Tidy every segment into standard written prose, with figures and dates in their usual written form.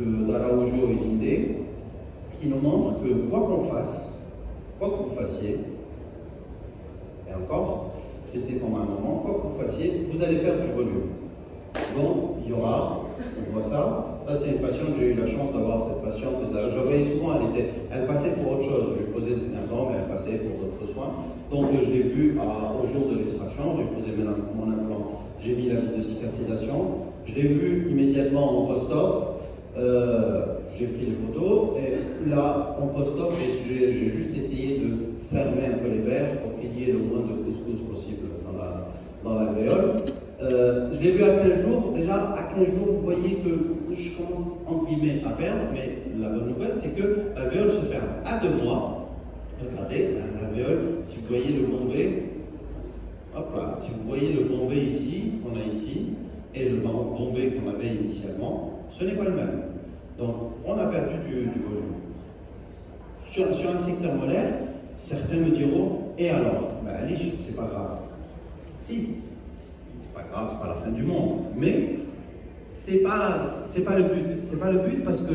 d'Araujo et Linde qui nous montre que quoi qu'on fasse, quoi que vous fassiez, et encore, c'était pendant un moment, quoi que vous fassiez, vous allez perdre du volume. Donc, il y aura, on voit ça, c'est une patiente, j'ai eu la chance d'avoir cette patiente, je voyais souvent, elle passait pour autre chose, je lui posais ses implants, mais elle passait pour d'autres soins. Donc, je l'ai vue au jour de l'extraction, j'ai posé mon implant, j'ai mis la vis de cicatrisation, je l'ai vue immédiatement en post-op, j'ai pris les photos, et là, en post-op, j'ai juste essayé de fermer un peu les berges pour qu'il y ait le moins de couscous possible dans l'alvéole. Je l'ai vu à 15 jours. Déjà, à 15 jours, vous voyez que je commence, entre guillemets, à perdre, mais la bonne nouvelle, c'est que l'alvéole se ferme. À 2 mois, regardez, l'alvéole, si vous voyez le bombé, hop là, si vous voyez le bombé ici, qu'on a ici, et le bombé qu'on avait initialement, ce n'est pas le même. Donc, on a perdu du volume. Sur un secteur molaire, certains me diront, et alors? Ben, allez, c'est pas grave. Si, c'est pas grave, c'est pas la fin du monde, mais c'est pas le but. C'est pas le but parce que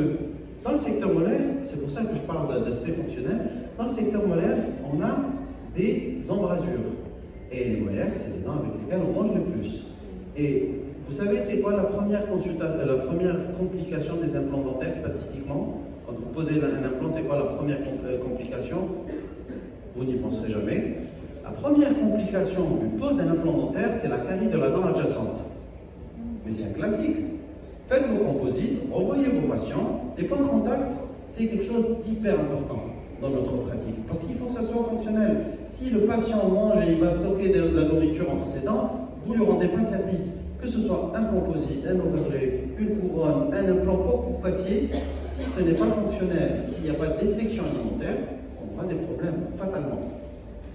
dans le secteur molaire, c'est pour ça que je parle d'aspect fonctionnel, dans le secteur molaire, on a des embrasures. Et les molaires, c'est les dents avec lesquelles on mange le plus. Et vous savez, c'est quoi la première complication des implants dentaires statistiquement? Quand vous posez un implant, c'est quoi la première complication? Vous n'y penserez jamais. La première complication d'une pose d'un implant dentaire, c'est la carie de la dent adjacente. Mais c'est un classique. Faites vos composites, revoyez vos patients. Les points de contact, c'est quelque chose d'hyper important dans notre pratique. Parce qu'il faut que ça soit fonctionnel. Si le patient mange et il va stocker de la nourriture entre ses dents, vous ne lui rendez pas service. Que ce soit un composite, un overlay, une couronne, un implant, quoi que vous fassiez, si ce n'est pas fonctionnel, s'il n'y a pas de déflexion alimentaire, on aura des problèmes, fatalement.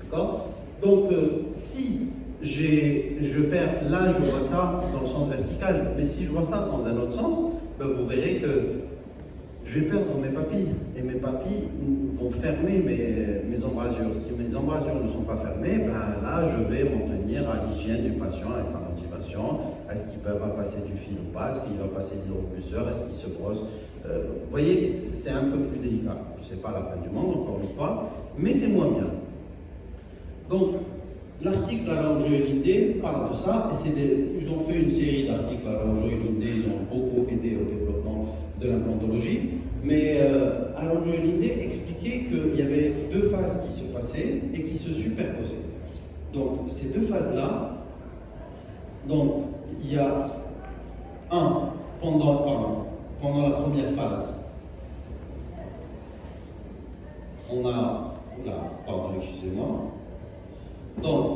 D'accord? Donc, si je perds, là je vois ça dans le sens vertical, mais si je vois ça dans un autre sens, ben, vous verrez que je vais perdre mes papilles, et mes papilles vont fermer mes embrasures. Si mes embrasures ne sont pas fermées, ben là je vais m'en tenir à l'hygiène du patient, à sa motivation, est-ce qu'il va passer du fil ou pas, est-ce qu'il va passer de l'hydropulseur, est-ce qu'il se brosse. Vous voyez, c'est un peu plus délicat. C'est pas la fin du monde, encore une fois, mais c'est moins bien. Donc, l'article d'Araujo et Linde parle de ça, et ils ont fait une série d'articles, Araujo et Linde, ils ont beaucoup aidé au développement de l'implantologie, mais Araujo et Linde expliquaient qu'il y avait 2 phases qui se passaient et qui se superposaient. Donc, ces 2 phases-là, donc, il y a pendant la première phase, on a, excusez-moi, donc,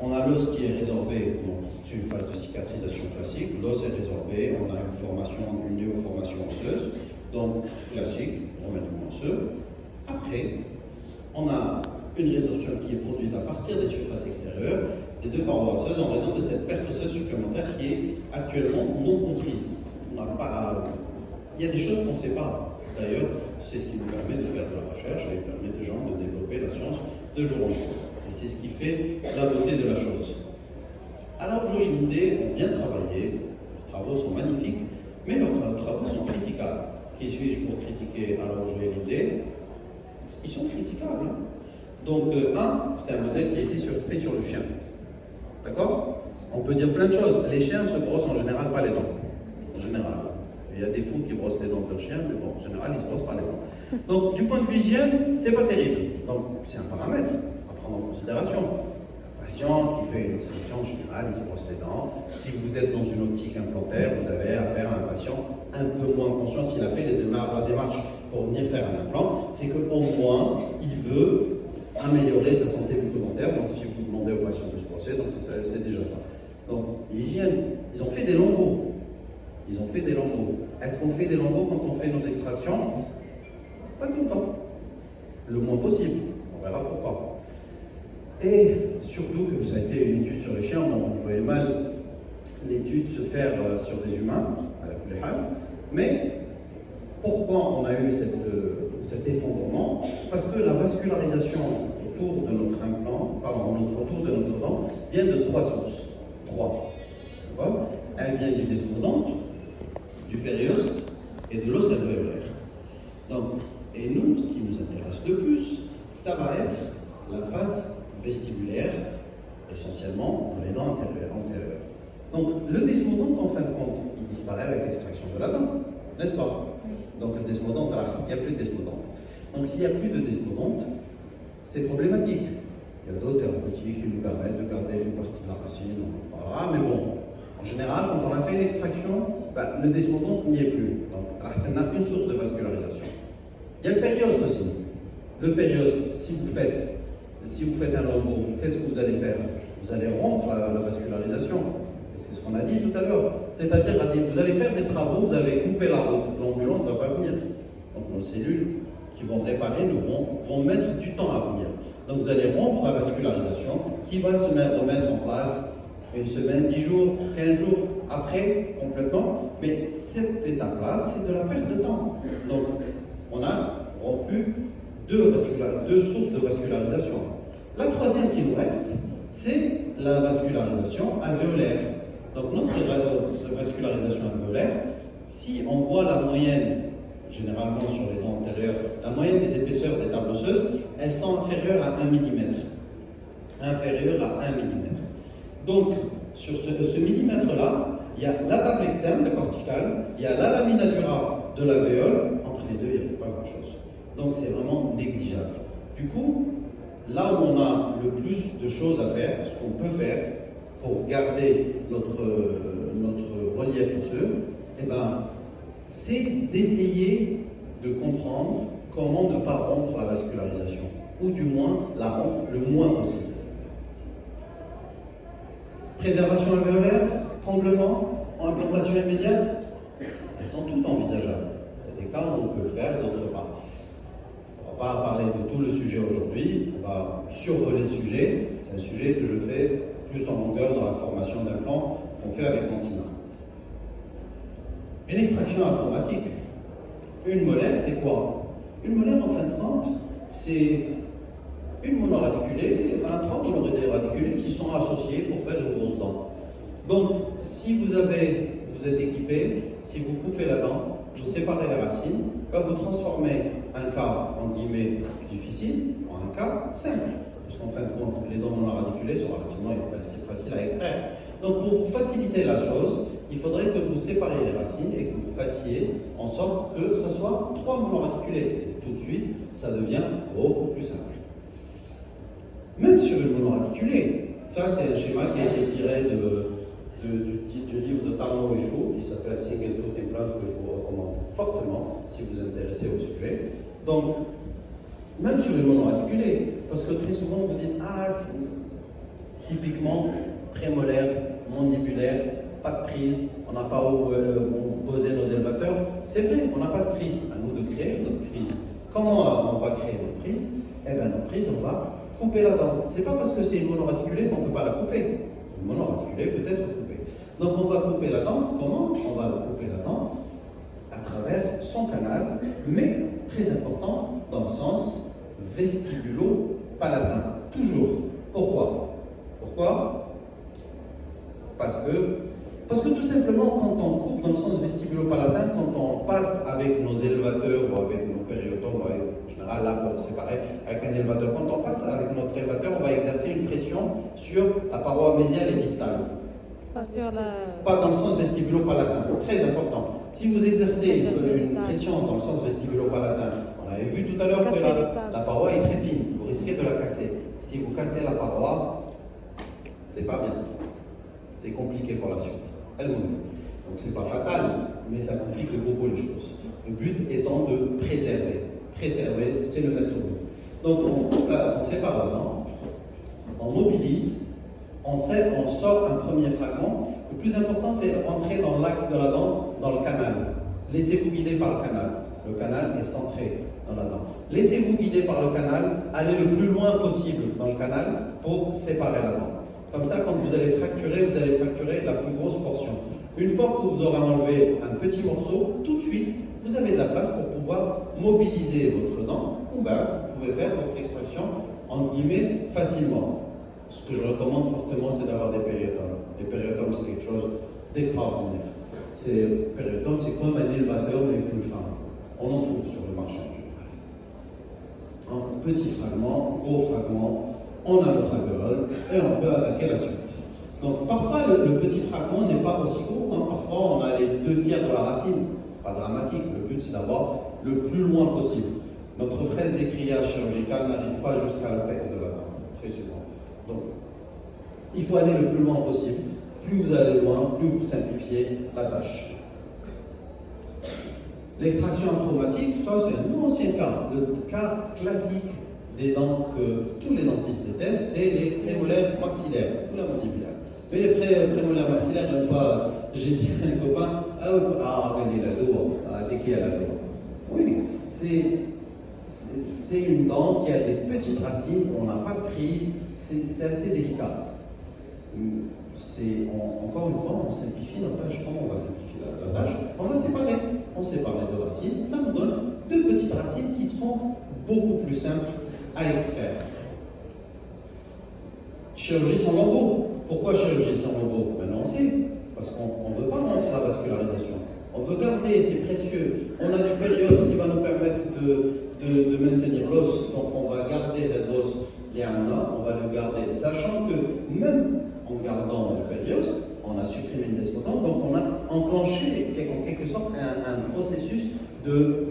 on a l'os qui est résorbé, c'est une phase de cicatrisation classique, l'os est résorbé, on a une néoformation osseuse, donc classique, remaniement osseux. Après, on a une résorption qui est produite à partir des surfaces extérieures des 2 parois osseuses en raison de cette perte osseuse supplémentaire qui est actuellement non comprise. Il y a des choses qu'on ne sait pas. D'ailleurs, c'est ce qui nous permet de faire de la recherche et permet aux gens de développer la science de jour en jour. Et c'est ce qui fait la beauté de la chose. Araujo et Linde ont bien travaillé, leurs travaux sont magnifiques, mais leurs travaux sont critiquables. Qui suis-je pour critiquer Araujo et Linde? Ils sont critiquables. Hein. Donc, c'est un modèle qui a été fait sur le chien. D'accord? On peut dire plein de choses. Les chiens se brossent en général pas les dents. En général. Il y a des fous qui brossent les dents de leur chien, mais bon, en général, ils ne se brossent pas les dents. Donc, du point de vue hygiène, c'est pas terrible. Donc, c'est un paramètre à prendre en considération. Un patient qui fait une extraction, en général, il se brosse les dents. Si vous êtes dans une optique implantaire, vous avez affaire à un patient un peu moins conscient s'il a fait la démarche pour venir faire un implant, c'est qu'au moins, il veut améliorer sa santé bucco-dentaire. Donc, si vous demandez au patient de se brosser, donc c'est déjà ça. Donc, l'hygiène, ils ont fait des lambeaux. Ils ont fait des lambeaux. Est-ce qu'on fait des lambeaux quand on fait nos extractions? Pas tout le temps. Le moins possible. On verra pourquoi. Et surtout que ça a été une étude sur les chiens, on voyait mal l'étude se faire sur des humains, à la Kuléhal. Mais pourquoi on a eu cet effondrement? Parce que la vascularisation autour de notre implant, autour de notre dent, vient de 3 sources. 3. D'accord? Elle vient du descendant, du périoste et de l'os alvéolaire. Donc, et nous, ce qui nous intéresse le plus, ça va être la face vestibulaire, essentiellement dans les dents antérieures. Donc, le desmodonte, en fin de compte, il disparaît avec l'extraction de la dent, n'est-ce pas? Donc, le desmodonte, il n'y a plus de desmodonte. Donc, s'il n'y a plus de desmodonte, c'est problématique. Il y a d'autres thérapeutiques qui nous permettent de garder une partie de la racine, mais bon, en général, quand on a fait une extraction, le desmodonte n'y est plus. Donc, on a une source de vascularisation. Il y a le périoste aussi. Le périoste, si vous faites un lambeau, qu'est-ce que vous allez faire? Vous allez rompre la vascularisation. Et c'est ce qu'on a dit tout à l'heure. C'est-à-dire, vous allez faire des travaux, vous avez coupé la route, l'ambulance ne va pas venir. Donc nos cellules qui vont réparer vont mettre du temps à venir. Donc vous allez rompre la vascularisation qui va se remettre en place une semaine, 10 jours, 15 jours après, complètement. Mais cette étape-là, c'est de la perte de temps. Donc on a rompu deux sources de vascularisation. La troisième qui nous reste, c'est la vascularisation alvéolaire. Donc notre vascularisation alvéolaire, si on voit la moyenne, généralement sur les dents antérieures, la moyenne des épaisseurs des tables osseuses, elles sont inférieures à 1 mm. Inférieures à 1 mm. Donc, sur ce millimètre-là, il y a la table externe, la corticale, il y a la lamina dura de l'alvéole, entre les deux, il ne reste pas grand-chose. Donc, c'est vraiment négligeable. Du coup, là où on a le plus de choses à faire, ce qu'on peut faire pour garder notre relief osseux, c'est d'essayer de comprendre comment ne pas rompre la vascularisation, ou du moins la rompre le moins possible. Préservation alvéolaire, comblement, implantation immédiate, elles sont toutes envisageables. Il y a des cas où on peut le faire, d'autres pas. On ne va pas parler de tout le sujet aujourd'hui, on va survoler le sujet. C'est un sujet que je fais plus en longueur dans la formation d'implants qu'on fait avec Quantina. Une extraction achromatique. Une molaire, c'est quoi? Une molaire, en fin de compte, c'est une monoradiculée, enfin 3 monoradiculés qui sont associés pour faire une grosse dent. Donc, si vous êtes équipé, si vous coupez la dent, vous séparez les racines, vous transformez un cas, entre guillemets, difficile en un cas simple. Parce qu'en fin de compte, les dents monoradiculées sont relativement faciles à extraire. Donc, pour vous faciliter la chose, il faudrait que vous sépariez les racines et que vous fassiez en sorte que ce soit 3 monoradiculés. Et tout de suite, ça devient beaucoup plus simple. Même sur une monoradiculée, ça c'est un schéma qui a été tiré du livre de Tarno et Chou qui s'appelle Single Tooth Implant, que je vous recommande fortement si vous vous intéressez au sujet. Donc, même sur une monoradiculée, parce que très souvent vous dites typiquement prémolaire, mandibulaire, pas de prise, on n'a pas où poser nos élévateurs. C'est vrai, on n'a pas de prise. À nous de créer notre prise. Comment on va créer notre prise? Notre prise, on va couper la dent. C'est pas parce que c'est une monoradiculée qu'on ne peut pas la couper. Une monoradiculée peut être coupée. Donc on va couper la dent. Comment on va couper la dent? À travers son canal, mais très important, dans le sens vestibulo-palatin. Toujours. Pourquoi? Parce que tout simplement, quand on coupe dans le sens vestibulo-palatin, quand on passe avec nos élévateurs ou avec nos périotomes, en général là pour séparer avec un élévateur, quand on passe avec notre élévateur, on va exercer une pression sur la paroi mésiale et distale. Pas dans le sens vestibulo-palatin, très important. Si vous exercez une pression dans le sens vestibulo-palatin, on avait vu tout à l'heure que la paroi est très fine, vous risquez de la casser. Si vous cassez la paroi, c'est pas bien. C'est compliqué pour la suite. Elle-même. Donc c'est pas fatal, mais ça complique beaucoup les choses. Le but étant de préserver. Préserver, c'est le maître mot. Donc on sépare la dent, on mobilise, on sort un premier fragment. Le plus important, c'est rentrer dans l'axe de la dent, dans le canal. Laissez-vous guider par le canal. Le canal est centré dans la dent. Laissez-vous guider par le canal, allez le plus loin possible dans le canal pour séparer la dent. Comme ça, quand vous allez fracturer la plus grosse portion. Une fois que vous aurez enlevé un petit morceau, tout de suite, vous avez de la place pour pouvoir mobiliser votre dent, ou vous pouvez faire votre extraction, entre guillemets, facilement. Ce que je recommande fortement, c'est d'avoir des périotomes. Les périotomes, c'est quelque chose d'extraordinaire. C'est périotome, c'est comme un élévateur mais plus fin. On en trouve sur le marché en général. En petits fragments, gros fragments, on a notre alvéole et on peut attaquer la suite. Donc parfois le petit fragment n'est pas aussi gros, hein. Parfois on a les 2/3 de la racine, pas dramatique, le but c'est d'avoir le plus loin possible. Notre fraise d'écriage chirurgicale n'arrive pas jusqu'à l'apex de la dent, très souvent. Donc il faut aller le plus loin possible. Plus vous allez loin, plus vous simplifiez la tâche. L'extraction traumatique, ça c'est un ancien cas. Le cas classique des dents que tous les dentistes détestent, c'est les prémolaires maxillaires ou la mandibulaire. Mais les prémolaires maxillaires, une fois, j'ai dit à un copain, regardez la dos, dès qu'il y a la dos. Oui, c'est une dent qui a des petites racines, on n'a pas de prise, c'est assez délicat. Encore une fois, on simplifie la tâche. Comment on va simplifier la tâche? On va séparer. On sépare les deux racines, ça nous donne deux petites racines qui seront beaucoup plus simples à extraire. Chirurgie sans lambeau. Pourquoi chirurgie sans lambeau? Maintenant on sait, parce qu'on ne veut pas rompre la vascularisation. On veut garder, c'est précieux. On a du périos qui va nous permettre de maintenir l'os, donc on va garder l'os. Il y en a, on va le garder, sachant que même en gardant le périos, on a supprimé une desmodante, donc on a enclenché en quelque sorte un processus de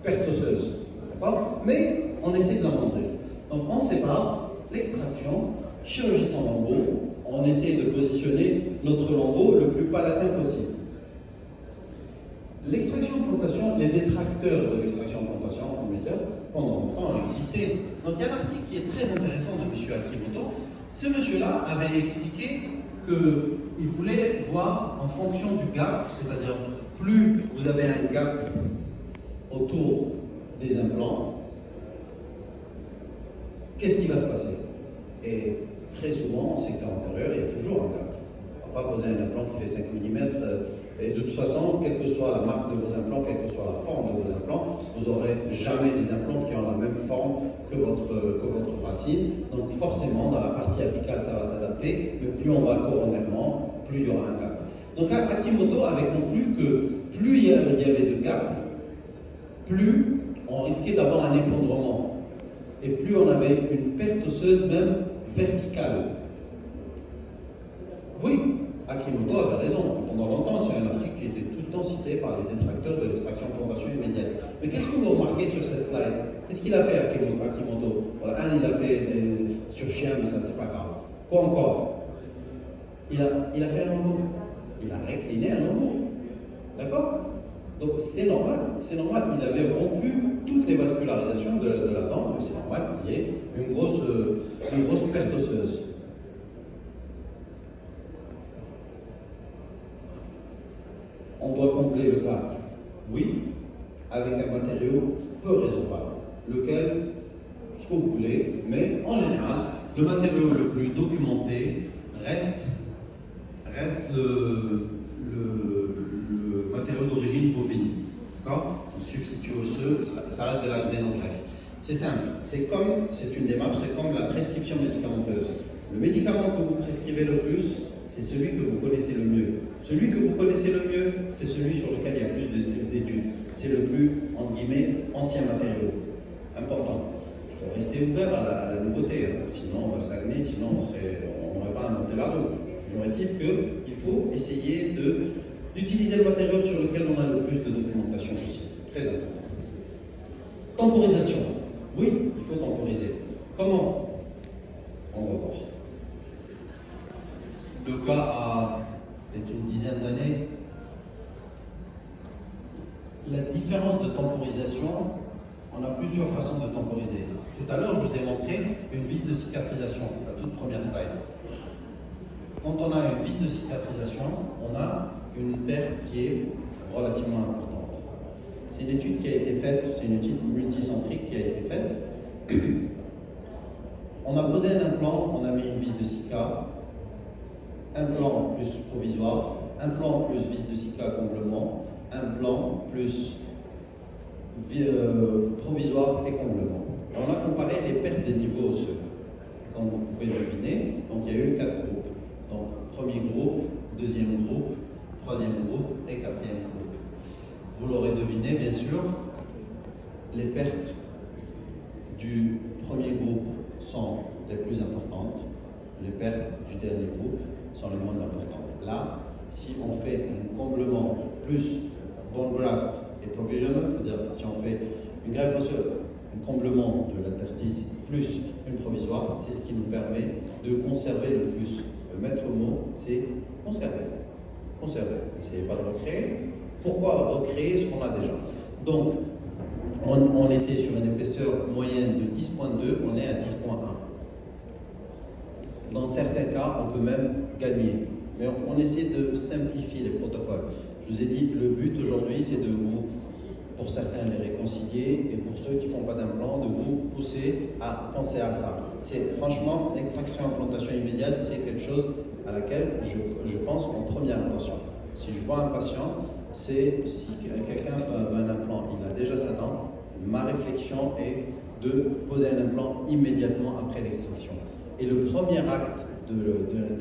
perte osseuse. D'accord? Mais on essaie de l'amoindrir. Donc on sépare l'extraction, chirurgie sans lambeau, on essaie de positionner notre lambeau le plus palatin possible. L'extraction-implantation, les détracteurs de l'extraction-implantation en médias, pendant longtemps, ont existé. Donc il y a un article qui est très intéressant de M. Akimoto. Ce monsieur-là avait expliqué qu'il voulait voir en fonction du gap, c'est-à-dire plus vous avez un gap autour des implants, qu'est-ce qui va se passer? Et très souvent, en secteur antérieur, il y a toujours un gap. On ne va pas poser un implant qui fait 5 mm. Et de toute façon, quelle que soit la marque de vos implants, quelle que soit la forme de vos implants, vous n'aurez jamais des implants qui ont la même forme que votre racine. Donc forcément, dans la partie apicale, ça va s'adapter, mais plus on va coronairement, plus il y aura un gap. Donc Akimoto avait conclu que plus il y avait de gap, plus on risquait d'avoir un effondrement. Et plus on avait une perte osseuse même verticale. Oui, Akimoto avait raison. Pendant longtemps, c'est un article qui était tout le temps cité par les détracteurs de l'extraction-implantation immédiate. Mais qu'est-ce que vous remarquez sur cette slide? Qu'est-ce qu'il a fait, Akimoto? Il a fait sur chien, mais ça, c'est pas grave. Quoi encore? Il a fait un lambeau. Il a récliné un lambeau. D'accord? Donc c'est normal. Il avait rompu toutes les vascularisations de la dent, mais c'est normal qu'il y ait une grosse perte osseuse. On doit combler le gap, oui, avec un matériau peu résorbable, lequel, ce que vous voulez, mais en général, le matériau le plus documenté reste le matériau d'origine bovine. D'accord? On substitue osseux, ça reste de la xénogreffe. C'est simple, c'est une démarche, c'est comme la prescription médicamenteuse. Le médicament que vous prescrivez le plus, c'est celui que vous connaissez le mieux. Celui que vous connaissez le mieux, c'est celui sur lequel il y a plus d'études. C'est le plus, entre guillemets, ancien matériau. Important. Il faut rester ouvert à la nouveauté, hein. Sinon on va stagner, sinon on n'aurait pas inventé la roue. Toujours est-il qu'il faut essayer d'utiliser le matériau sur lequel on a le plus de documentation possible. Très important. Temporisation. Oui, il faut temporiser. Comment? On va voir. Le cas a peut-être une dizaine d'années. La différence de temporisation, on a plusieurs façons de temporiser. Tout à l'heure, je vous ai montré une vis de cicatrisation, la toute première slide. Quand on a une vis de cicatrisation, on a une perte qui est relativement importante. C'est une étude qui a été faite, c'est une étude multicentrique qui a été faite. On a posé un implant, on a mis une vis de cica, implant plus provisoire, implant plus vis de cica comblement, implant plus provisoire et comblement. Et on a comparé les pertes des niveaux osseux. Comme vous pouvez deviner, donc il y a eu 4 groupes. Donc premier groupe, deuxième groupe, troisième groupe et quatrième groupe. Vous l'aurez deviné, bien sûr, les pertes du premier groupe sont les plus importantes, les pertes du dernier groupe sont les moins importantes. Là, si on fait un comblement plus bone graft et provisional, c'est-à-dire si on fait une greffe osseuse, un comblement de l'interstice plus une provisoire, c'est ce qui nous permet de conserver le plus. Le maître mot, c'est conserver. Conserver. N'essayez pas de recréer. Pourquoi recréer ce qu'on a déjà? Donc, on était sur une épaisseur moyenne de 10.2, on est à 10.1. Dans certains cas, on peut même gagner. Mais on essaie de simplifier les protocoles. Je vous ai dit, le but aujourd'hui, c'est de vous, pour certains, les réconcilier, et pour ceux qui ne font pas d'implant, de vous pousser à penser à ça. Franchement, l'extraction-implantation immédiate, c'est quelque chose à laquelle je pense en première intention. Si je vois un patient, c'est si quelqu'un veut un implant, il a déjà sa dent, ma réflexion est de poser un implant immédiatement après l'extraction. Et le premier acte de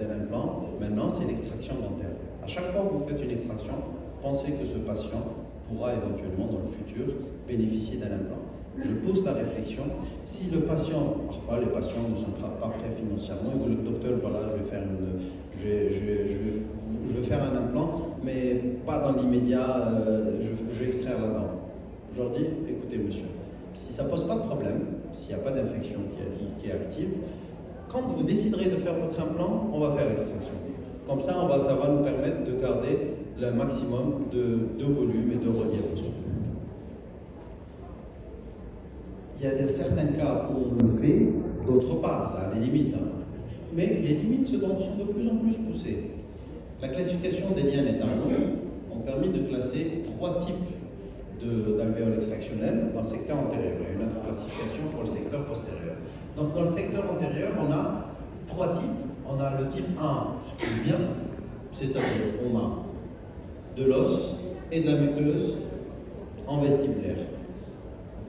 l'implant, maintenant, c'est l'extraction dentaire. À chaque fois que vous faites une extraction, pensez que ce patient pourra éventuellement dans le futur bénéficier d'un implant. Je pose la réflexion. Si le patient, parfois les patients ne sont pas prêts financièrement, et que le docteur, voilà, je vais faire un implant, mais pas dans l'immédiat, je vais extraire la dent. Je leur dis, écoutez monsieur, si ça ne pose pas de problème, s'il n'y a pas d'infection qui est active, quand vous déciderez de faire votre implant, on va faire l'extraction. Comme ça, ça va nous permettre de garder le maximum de volume et de relief osseux. Il y a certains cas où on le fait, d'autres pas, ça a des limites. Mais les limites sont de plus en plus poussées. La classification des liens éternels ont permis de classer 3 types d'alvéoles extractionnelles dans le secteur antérieur. Il y a une autre classification pour le secteur postérieur. Donc dans le secteur antérieur, on a 3 types. On a le type 1, ce qui est bien, c'est-à-dire on a de l'os et de la muqueuse en vestibulaire.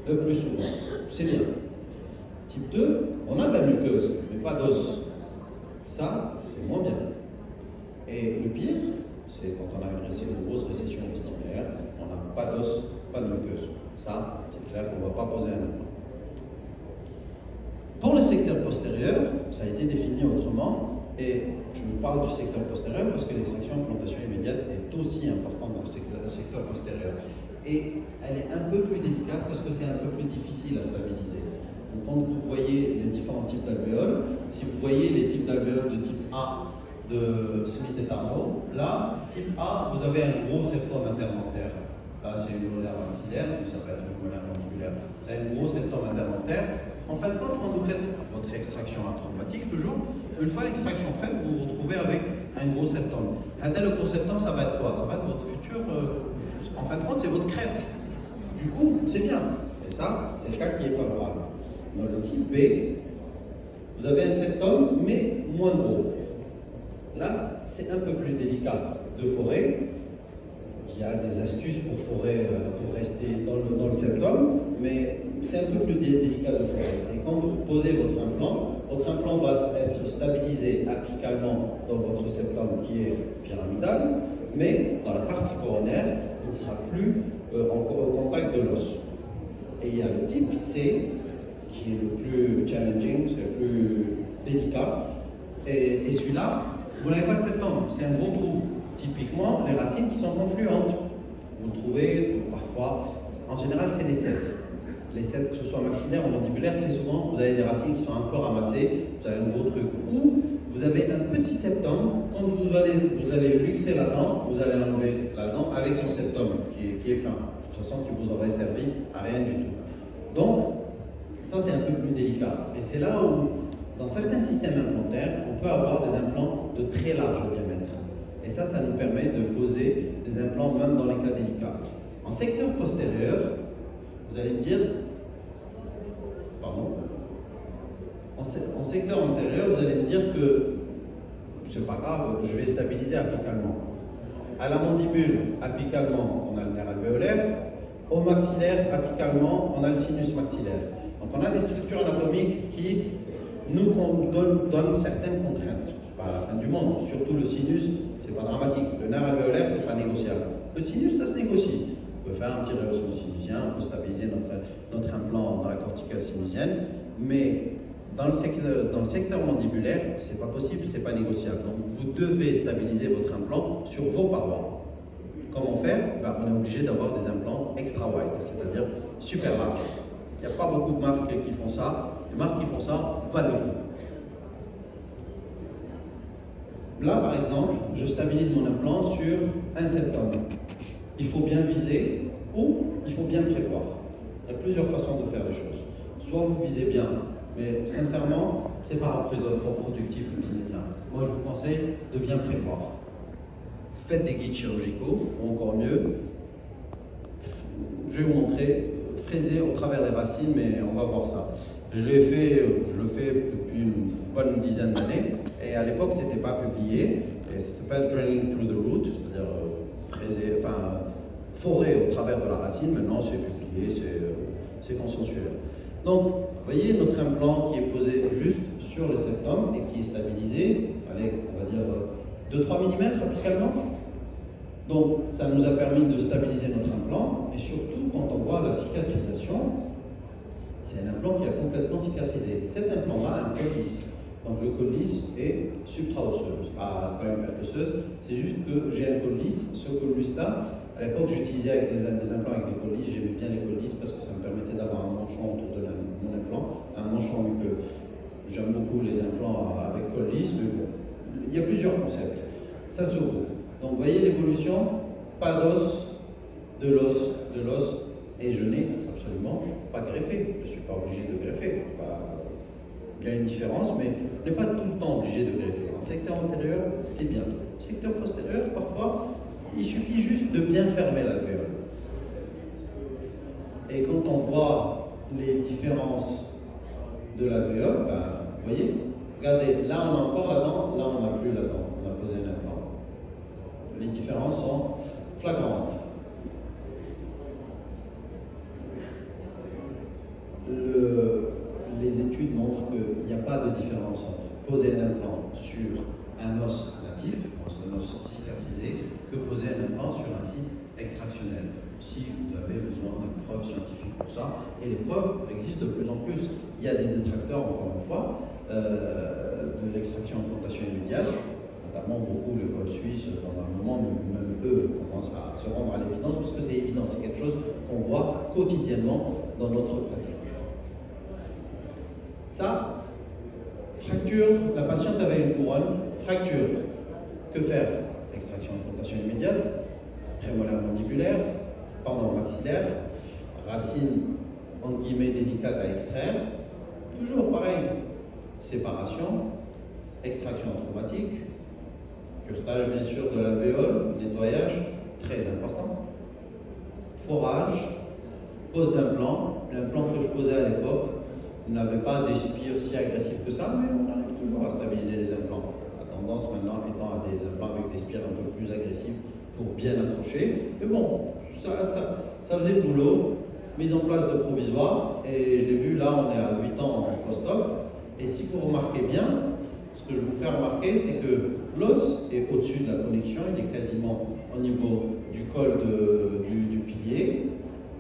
Le plus souvent, c'est bien. Type 2, on a de la muqueuse, mais pas d'os. Ça, c'est moins bien. Et le pire, c'est quand on a une grosse récession vestibulaire, on n'a pas d'os, pas de muqueuse. Ça, c'est clair qu'on ne va pas poser un implant. Pour le secteur postérieur, ça a été défini autrement, et je vous parle du secteur postérieur parce que l'extraction-implantation immédiate est aussi importante dans le secteur postérieur. Et elle est un peu plus délicate parce que c'est un peu plus difficile à stabiliser. Donc quand vous voyez les différents types d'alvéoles, si vous voyez les types d'alvéoles de type A de Smith et Tarnow, là, type A, vous avez un gros septum interdentaire. Là, c'est une molaire maxillaire, mais ça peut être une molaire mandibulaire. Vous avez un gros septum interdentaire. En fait, quand vous faites votre extraction traumatique, toujours, une fois l'extraction faite, vous vous retrouvez avec un gros septum. Le gros septum, ça va être quoi? Ça va être votre futur. En fin de compte, c'est votre crête. Du coup, c'est bien. Et ça, c'est le cas qui est favorable. Dans le type B, vous avez un septum, mais moins gros. Là, c'est un peu plus délicat de forer. Il y a des astuces pour rester dans le septum, mais c'est un peu plus délicat de forer. Et quand vous posez votre implant va être stabilisé apicalement dans votre septum qui est pyramidal, mais dans la partie coronaire, il ne sera plus au contact de l'os. Et il y a le type C, qui est le plus challenging, c'est le plus délicat. Et celui-là, vous n'avez pas de septum, c'est un gros trou. Typiquement, les racines qui sont confluentes. Vous le trouvez parfois, en général, c'est les 7. Les 7, que ce soit maxillaire ou mandibulaire, très souvent, vous avez des racines qui sont un peu ramassées, vous avez un gros truc. Ou vous avez un petit septum, quand vous allez luxer la dent, vous allez enlever la dent avec son septum, qui est fin. De toute façon, qui vous aurait servi à rien du tout. Donc, ça, c'est un peu plus délicat. Et c'est là où, dans certains systèmes implantaires, on peut avoir des implants de très large diamètre. Et ça nous permet de poser des implants même dans les cas délicats. En secteur postérieur, vous allez me dire, pardon, en secteur antérieur, vous allez me dire que c'est pas grave, je vais stabiliser apicalement. À la mandibule, apicalement, on a le nerf alvéolaire. Au maxillaire, apicalement, on a le sinus maxillaire. Donc on a des structures anatomiques qui nous donnent certaines contraintes. C'est pas la fin du monde, surtout le sinus, c'est pas dramatique. Le nerf alvéolaire, c'est pas négociable. Le sinus, ça se négocie. On peut faire un petit rehaussement sinusien, on peut stabiliser notre implant dans la corticale sinusienne, mais dans le secteur mandibulaire, c'est pas possible, c'est pas négociable. Donc vous devez stabiliser votre implant sur vos parois. Comment faire? On est obligé d'avoir des implants extra wide, c'est-à-dire super larges. Il n'y a pas beaucoup de marques qui font ça. Les marques qui font ça valent le coup. Là, par exemple, je stabilise mon implant sur un septum. Il faut bien viser ou il faut bien prévoir. Il y a plusieurs façons de faire les choses. Soit vous visez bien, mais sincèrement, c'est pas après votre productif de viser bien. Moi, je vous conseille de bien prévoir. Faites des guides chirurgicaux, ou encore mieux, je vais vous montrer, fraiser au travers des racines, mais on va voir ça. Je le fais depuis une bonne dizaine d'années, et à l'époque, ce n'était pas publié, et ça s'appelle drilling through the root, c'est-à-dire fraiser, forer au travers de la racine. Maintenant, c'est publié, c'est consensuel. Donc, vous voyez notre implant qui est posé juste sur le septum et qui est stabilisé, allez, on va dire 2-3 mm apicalement. Donc, ça nous a permis de stabiliser notre implant, et surtout, quand on voit la cicatrisation, c'est un implant qui a complètement cicatrisé. Cet implant-là a un col lisse. Donc, le col lisse est supra-osseux. Ce n'est pas une perte osseuse, c'est juste que j'ai un col lisse. Ce col lisse-là, à l'époque, j'utilisais avec des implants avec des cols lisses. J'aimais bien les cols lisses parce que ça me permettait d'avoir un manchon autour de mon implant, un manchon muqueux. J'aime beaucoup les implants avec col lisse, mais bon, il y a plusieurs concepts. Ça se vaut. Donc, vous voyez l'évolution, pas d'os, de l'os, et je n'ai absolument pas greffé. Je ne suis pas obligé de greffer. Il y a une différence, mais on n'est pas tout le temps obligé de greffer. En secteur antérieur, c'est bien. En secteur postérieur, parfois, il suffit juste de bien fermer l'alvéole. Et quand on voit les différences de l'alvéole, vous voyez, regardez, là on a encore la dent, là on n'a plus la dent, on a posé un implant. Les différences sont flagrantes. Les études montrent qu'il n'y a pas de différence entre poser un implant sur un os natif, un os cicatrisé, que poser un implant sur un site extractionnel. Si vous avez besoin de preuves scientifiques pour ça, et les preuves existent de plus en plus. Il y a des détracteurs, encore une fois, de l'extraction implantation immédiate, notamment beaucoup le col suisse, dans un moment, même eux commencent à se rendre à l'évidence, parce que c'est évident, c'est quelque chose qu'on voit quotidiennement dans notre pratique. Ça, fracture, la patiente avait une couronne, fracture, que faire? Extraction implantation immédiate, prémolaire mandibulaire, maxillaire, racine entre guillemets délicate à extraire, toujours pareil, séparation, extraction traumatique, curetage bien sûr de l'alvéole, nettoyage, très important, forage, pose d'implant. L'implant que je posais à l'époque n'avait pas des spires si agressifs que ça, mais on arrive toujours à stabiliser les implants. La tendance maintenant étant à des implants avec des spires un peu plus agressives pour bien accrocher. Mais bon, ça faisait le boulot, mise en place de provisoire, et je l'ai vu, là on est à 8 ans en post-op, et si vous remarquez bien, ce que je vous fais remarquer, c'est que l'os est au-dessus de la connexion, il est quasiment au niveau du col du pilier,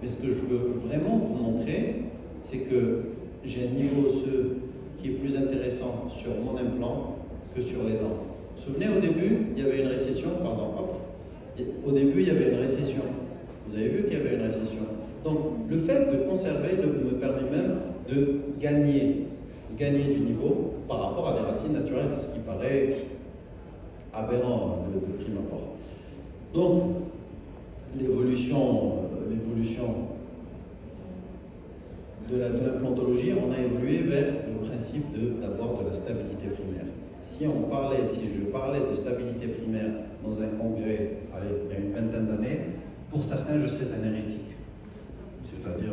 mais ce que je veux vraiment vous montrer, c'est que j'ai un niveau osseux qui est plus intéressant sur mon implant que sur les dents. Vous vous souvenez, au début, il y avait une récession, au début, il y avait une récession. Vous avez vu qu'il y avait une récession. Donc, le fait de conserver me permet même de gagner du niveau par rapport à des racines naturelles, ce qui paraît aberrant de prime abord. Donc, l'évolution de l'implantologie, on a évolué vers le principe d'avoir de la stabilité primaire. Si je parlais de stabilité primaire dans un congrès, il y a une vingtaine d'années, pour certains, je serais un hérétique. C'est-à-dire,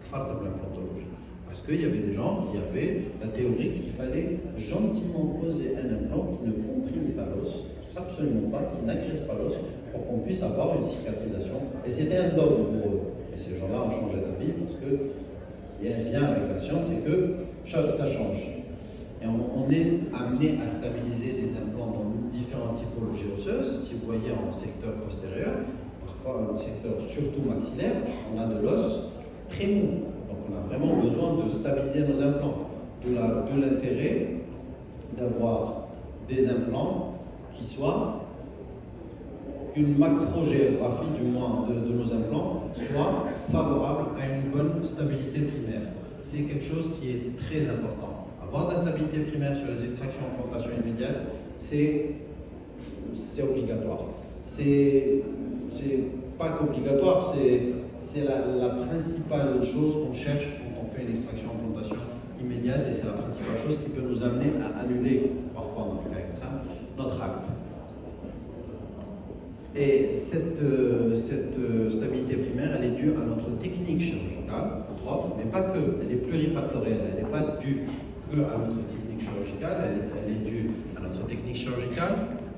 kfar de l'implantologie. Parce qu'il y avait des gens qui avaient la théorie qu'il fallait gentiment poser un implant qui ne comprime pas l'os, absolument pas, qui n'agresse pas l'os, pour qu'on puisse avoir une cicatrisation. Et c'était un dogme pour eux. Et ces gens-là ont changé d'avis parce que ce qui est bien avec la science, c'est que ça change. Et on est amené à stabiliser des implants dans différentes typologies osseuses. Si vous voyez en secteur postérieur, le secteur surtout maxillaire, on a de l'os très mou. Donc on a vraiment besoin de stabiliser nos implants. De l'intérêt d'avoir des implants qui soient, qu'une macrogéographie du moins de nos implants soit favorable à une bonne stabilité primaire. C'est quelque chose qui est très important. Avoir de la stabilité primaire sur les extractions implantations immédiates, c'est obligatoire. C'est pas qu'obligatoire, c'est la principale chose qu'on cherche quand on fait une extraction implantation immédiate, et c'est la principale chose qui peut nous amener à annuler, parfois dans le cas extrême, notre acte. Et cette stabilité primaire, elle est due à notre technique chirurgicale, entre autres, mais pas que, elle est plurifactorielle, elle n'est pas due que à notre technique chirurgicale, elle est due à notre technique chirurgicale,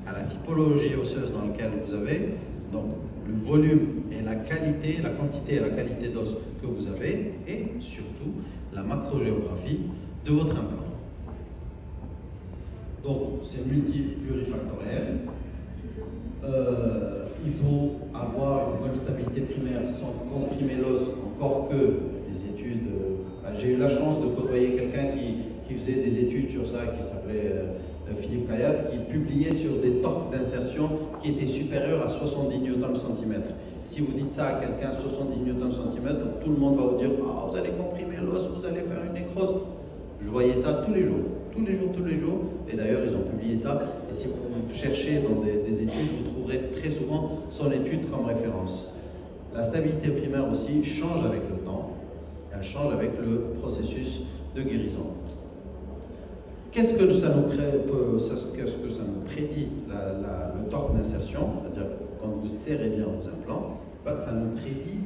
à la typologie osseuse dans laquelle vous avez, donc le volume et la qualité, la quantité et la qualité d'os que vous avez, et surtout la macrogéographie de votre implant. Donc c'est plurifactoriel. Il faut avoir une bonne stabilité primaire sans comprimer l'os, encore que des études. J'ai eu la chance de côtoyer quelqu'un qui faisait des études sur ça, qui s'appelait Philippe Kayat, qui publiait sur des torques d'insertion qui étaient supérieurs à 70 Nm/cm. Si vous dites ça à quelqu'un, 70 Nm/cm, tout le monde va vous dire « Ah, vous allez comprimer l'os, vous allez faire une nécrose ». Je voyais ça tous les jours. Et d'ailleurs, ils ont publié ça. Et si vous cherchez dans des études, vous trouverez très souvent son étude comme référence. La stabilité primaire aussi change avec le temps. Elle change avec le processus de guérison. Qu'est-ce que ça nous prédit, le torque d'insertion, c'est-à-dire quand vous serrez bien vos implants, ça nous prédit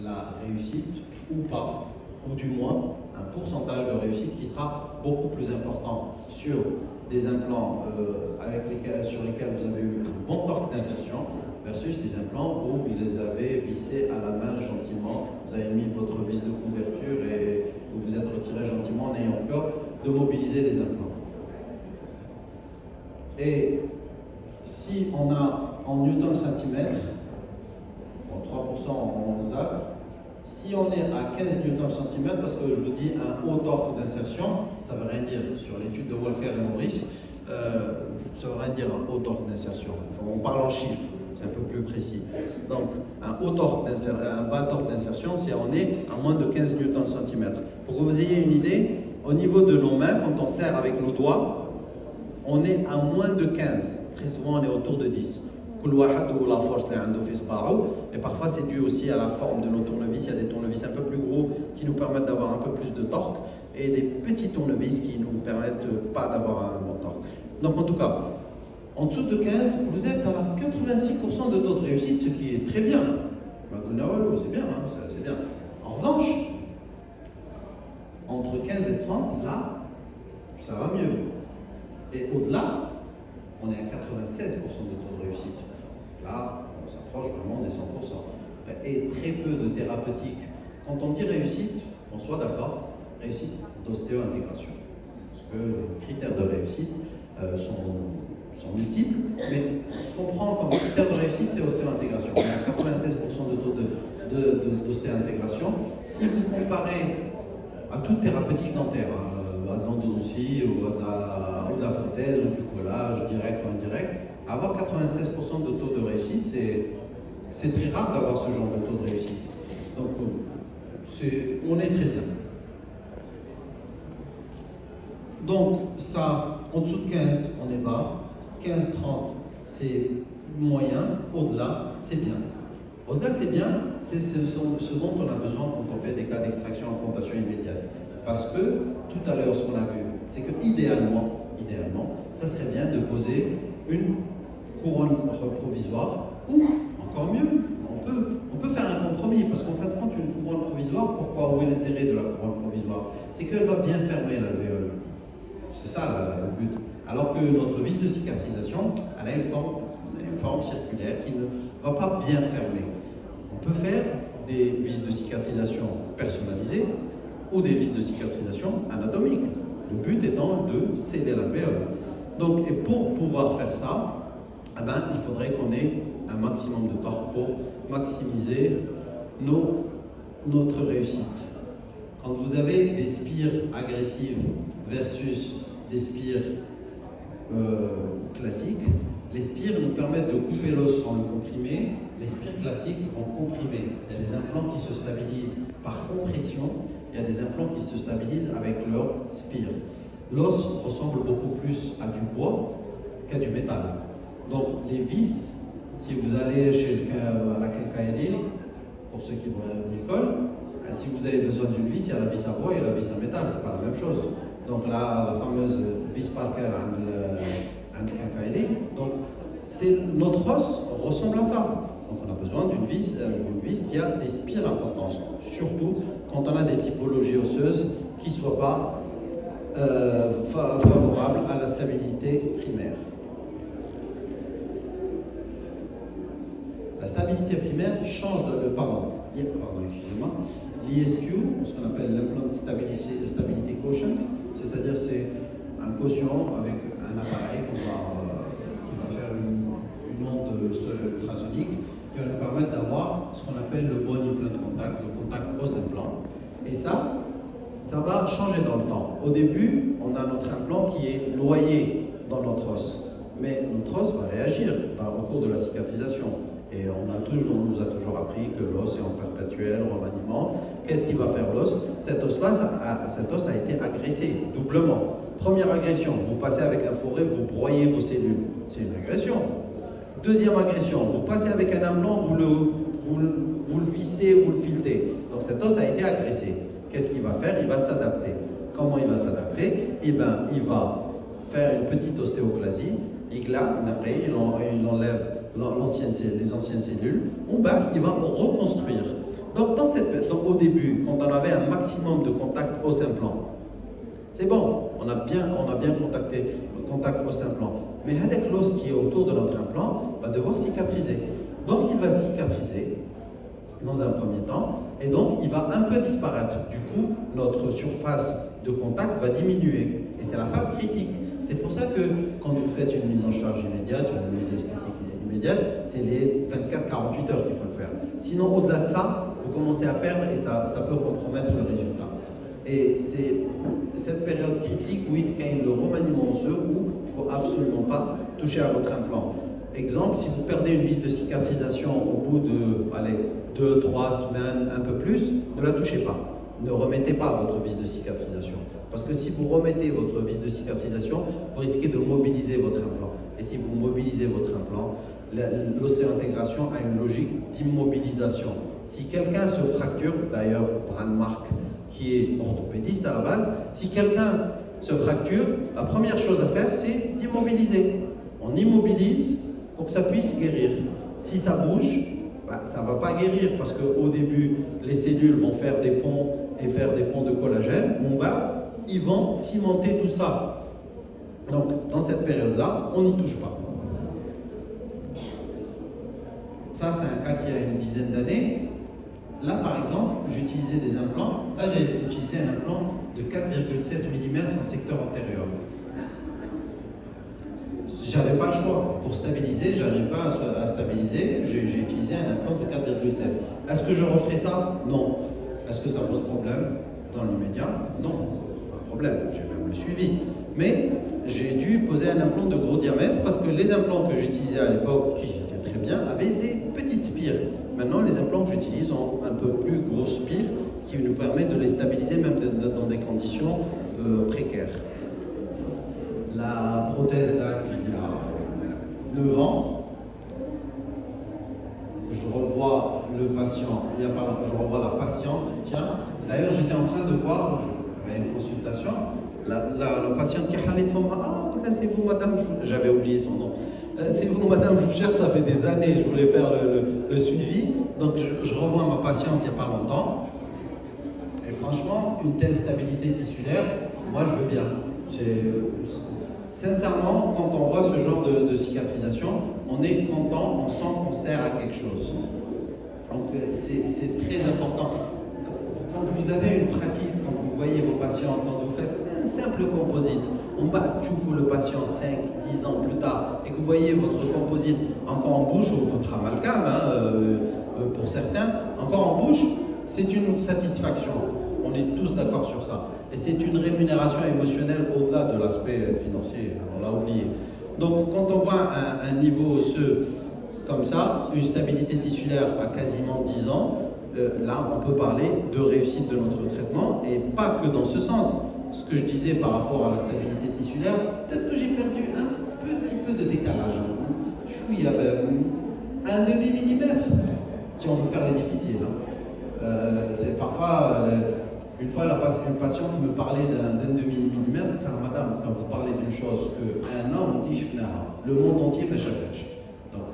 la réussite ou pas, ou du moins un pourcentage de réussite qui sera beaucoup plus important sur des implants sur lesquels vous avez eu un bon torque d'insertion versus des implants où vous les avez vissés à la main gentiment, vous avez mis votre vis de couverture et vous vous êtes retiré gentiment en ayant peur de mobiliser les implants. Et si on a en newton-centimètre, 3% en ZAP, si on est à 15 Nm/cm, parce que je vous dis un haut torque d'insertion, ça ne veut rien dire. Sur l'étude de Walker et Maurice, ça ne veut rien dire un haut torque d'insertion. Enfin, on parle en chiffres, c'est un peu plus précis. Donc, un bas torque d'insertion, c'est on est à moins de 15 Nm/cm. Pour que vous ayez une idée, au niveau de nos mains, quand on serre avec nos doigts, on est à moins de 15. Très souvent, on est autour de 10. La force et parfois c'est dû aussi à la forme de nos tournevis. Il y a des tournevis un peu plus gros qui nous permettent d'avoir un peu plus de torque et des petits tournevis qui nous permettent pas d'avoir un bon torque. Donc en tout cas, en dessous de 15, vous êtes à 86% de taux de réussite, ce qui est très bien. C'est bien, hein, c'est bien. En revanche, entre 15 et 30, là, ça va mieux. Et au-delà, on est à 96% de taux de réussite. Là, on s'approche vraiment des 100%. Et très peu de thérapeutique. Quand on dit réussite, on soit d'accord, réussite d'ostéo-intégration. Parce que les critères de réussite sont multiples, mais ce qu'on prend comme critère de réussite, c'est ostéo-intégration. On a 96% de taux d'ostéo-intégration. Si vous comparez à toute thérapeutique dentaire, à de l'endodontie ou à de la prothèse ou du collage, direct ou indirect, avoir 96% de taux de réussite, c'est très rare d'avoir ce genre de taux de réussite. Donc, on est très bien. Donc, ça, en dessous de 15, on est bas. 15-30, c'est moyen. Au-delà, c'est bien. Au-delà, c'est bien. C'est ce dont on a besoin quand on fait des cas d'extraction implantation immédiate. Parce que, tout à l'heure, ce qu'on a vu, c'est que idéalement, ça serait bien de poser une couronne provisoire ou, encore mieux, on peut faire un compromis, parce qu'en fait, quand une couronne provisoire, pourquoi, où est l'intérêt de la couronne provisoire? C'est qu'elle va bien fermer l'alvéole. C'est ça le but. Alors que notre vis de cicatrisation, elle a une forme circulaire qui ne va pas bien fermer. On peut faire des vis de cicatrisation personnalisées ou des vis de cicatrisation anatomiques. Le but étant de sceller l'alvéole. Donc, et pour pouvoir faire ça, il faudrait qu'on ait un maximum de temps pour maximiser notre réussite. Quand vous avez des spires agressives versus des spires classiques, les spires nous permettent de couper l'os sans le comprimer, les spires classiques vont comprimer. Il y a des implants qui se stabilisent par compression, il y a des implants qui se stabilisent avec leur spire. L'os ressemble beaucoup plus à du bois qu'à du métal. Donc les vis, si vous allez à la quincaillerie, pour ceux qui bricolent, si vous avez besoin d'une vis, il y a la vis à bois et la vis à métal, c'est pas la même chose. Donc là, la fameuse vis Parker à quincaillerie, donc notre os ressemble à ça. Donc on a besoin d'une vis qui a des spires importantes, surtout quand on a des typologies osseuses qui ne soient pas favorables à la stabilité primaire. La stabilité primaire change excusez-moi. L'ISQ, ce qu'on appelle l'implant stability quotient, c'est-à-dire c'est un quotient avec un appareil qui va faire une onde ultrasonique qui va nous permettre d'avoir ce qu'on appelle le bon implant contact, le contact os-implant. Et ça va changer dans le temps. Au début, on a notre implant qui est noyé dans notre os, mais notre os va réagir au cours de la cicatrisation. Et on nous a toujours appris que l'os est en perpétuel remaniement. Qu'est-ce qui va faire l'os? Cet os a été agressé doublement. Première agression, vous passez avec un forêt, vous broyez vos cellules. C'est une agression. Deuxième agression, vous passez avec un implant, vous le vissez, vous le filetez. Donc cet os a été agressé. Qu'est-ce qu'il va faire? Il va s'adapter. Comment il va s'adapter? Eh bien, il va faire une petite ostéoplasie. Il enlève les anciennes cellules, il va reconstruire. Donc, au début, quand on avait un maximum de contact os-implant, c'est bon, on a bien contact os-implant. Mais avec l'os qui est autour de notre implant va devoir cicatriser. Donc, il va cicatriser dans un premier temps, et donc il va un peu disparaître. Du coup, notre surface de contact va diminuer. Et c'est la phase critique. C'est pour ça que quand vous faites une mise en charge immédiate, une mise esthétique immédiate, c'est les 24-48 heures qu'il faut le faire. Sinon, au-delà de ça, vous commencez à perdre et ça peut compromettre le résultat. Et c'est cette période critique où il y a le remaniement osseux où il ne faut absolument pas toucher à votre implant. Exemple, si vous perdez une vis de cicatrisation au bout de 2-3 semaines, un peu plus, ne la touchez pas. Ne remettez pas votre vis de cicatrisation. Parce que si vous remettez votre vis de cicatrisation, vous risquez de mobiliser votre implant. Et si vous mobilisez votre implant, l'ostéo-intégration a une logique d'immobilisation. Si quelqu'un se fracture, d'ailleurs, Brandmark, qui est orthopédiste à la base, si quelqu'un se fracture, la première chose à faire, c'est d'immobiliser. On immobilise pour que ça puisse guérir. Si ça bouge, ça ne va pas guérir parce qu'au début, les cellules vont faire des ponts et faire des ponts de collagène. Ils vont cimenter tout ça. Donc, dans cette période-là, on n'y touche pas. Ça, c'est un cas qui a une dizaine d'années. Là, par exemple, j'utilisais des implants. Là, j'ai utilisé un implant de 4,7 mm en secteur antérieur. J'avais pas le choix. Pour stabiliser, j'arrive pas à stabiliser. J'ai utilisé un implant de 4,7. Est-ce que je referai ça? Non. Est-ce que ça pose problème dans l'immédiat? Non. Pas de problème. J'ai même le suivi. Mais j'ai dû poser un implant de gros diamètre parce que les implants que j'utilisais à l'époque, qui étaient très bien, avaient des petites spires. Maintenant, les implants que j'utilise ont un peu plus grosses spires, ce qui nous permet de les stabiliser même dans des conditions précaires. La prothèse d'Ac, il y a 9 ans. Je revois le patient, je revois la patiente, tiens. D'ailleurs, j'étais en train de voir, je fais une consultation, la patiente qui a dit, ah, c'est vous madame, j'avais oublié son nom. C'est vous madame, je vous cherche, ça fait des années, je voulais faire le suivi. Donc je revois ma patiente il n'y a pas longtemps. Et franchement, une telle stabilité tissulaire, moi je veux bien. Sincèrement, quand on voit ce genre de cicatrisation, on est content, on sent qu'on sert à quelque chose. Donc c'est très important. Quand vous avez une pratique, quand vous voyez vos patients, quand vous faites un simple composite. On bat le patient 5, 10 ans plus tard et que vous voyez votre composite encore en bouche, ou votre amalgame, pour certains, encore en bouche, c'est une satisfaction. On est tous d'accord sur ça. Et c'est une rémunération émotionnelle au-delà de l'aspect financier, on l'a oublié. Donc quand on voit un niveau osseux comme ça, une stabilité tissulaire à quasiment 10 ans, là on peut parler de réussite de notre traitement, et pas que dans ce sens. Ce que je disais par rapport à la stabilité tissulaire, peut-être que j'ai perdu un petit peu de décalage. Chouïa, un demi-millimètre, si on veut faire les difficiles. C'est parfois, une fois une patiente me parlait d'un demi-millimètre, car madame, quand vous parlez d'une chose qu'un homme dit, le monde entier fait chafèche. Donc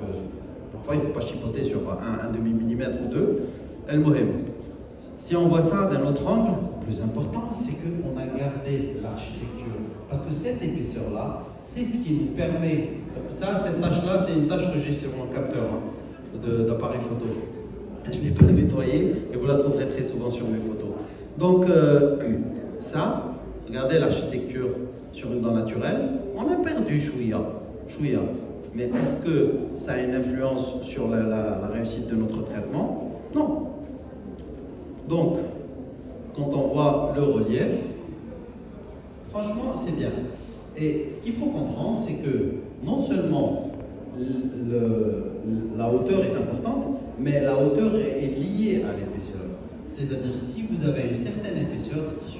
parfois il ne faut pas chipoter sur un demi-millimètre ou deux. El Mohem. Si on voit ça d'un autre angle, le plus important, c'est qu'on a gardé l'architecture. Parce que cette épaisseur-là, c'est ce qui nous permet. Ça, cette tâche-là, c'est une tâche que j'ai sur mon capteur d'appareil photo. Je ne l'ai pas nettoyé et vous la trouverez très souvent sur mes photos. Donc, ça, regardez l'architecture sur une dent naturelle, on a perdu chouïa. Mais est-ce que ça a une influence sur la réussite de notre traitement? Non. Donc, quand on voit le relief, franchement, c'est bien. Et ce qu'il faut comprendre, c'est que non seulement la hauteur est importante, mais la hauteur est liée à l'épaisseur. C'est-à-dire, si vous avez une certaine épaisseur de tissu,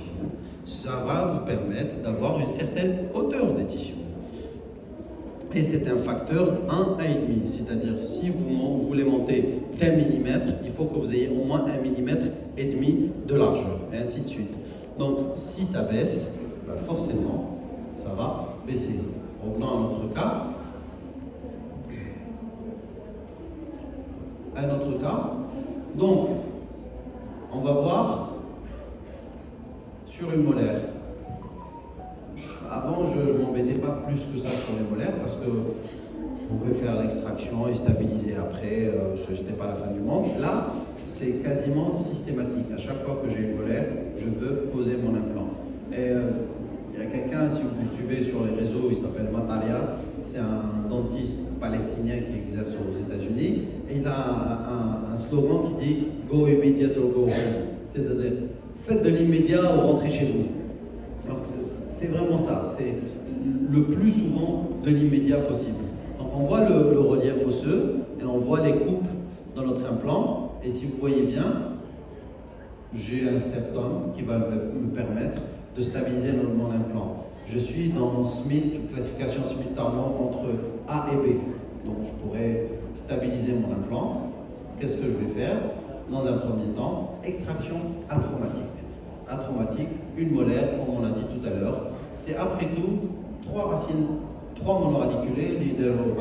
ça va vous permettre d'avoir une certaine hauteur des tissus. Et c'est un facteur 1 à 1,5. C'est-à-dire, si vous voulez monter d'1 millimètre, il faut que vous ayez au moins 1,5 millimètre de largeur, et ainsi de suite. Donc, si ça baisse, ben forcément, ça va baisser. Revenons à notre cas. Donc, on va voir sur une molaire. Avant, je ne m'embêtais pas plus que ça sur les molaires parce que vous pouvez faire l'extraction et stabiliser après, ce n'était pas la fin du monde. Là, c'est quasiment systématique. À chaque fois que j'ai une molaire, je veux poser mon implant. Et il y a quelqu'un, si vous le suivez sur les réseaux, il s'appelle Matalia, c'est un dentiste palestinien qui exerce aux États-Unis, et il a un slogan qui dit « Go immediate or go home », c'est-à-dire « Faites de l'immédiat ou rentrez chez vous ». Donc c'est vraiment ça, c'est le plus souvent de l'immédiat possible. Donc on voit le relief osseux et on voit les coupes dans notre implant, et si vous voyez bien, j'ai un septum qui va me permettre de stabiliser mon implant. Je suis dans Smith, classification Smith-Tarnot entre A et B. Donc je pourrais stabiliser mon implant. Qu'est-ce que je vais faire? Dans un premier temps, extraction atraumatique. Atraumatique, une molaire, comme on l'a dit tout à l'heure. C'est après tout 3 racines, 3 monoradiculés,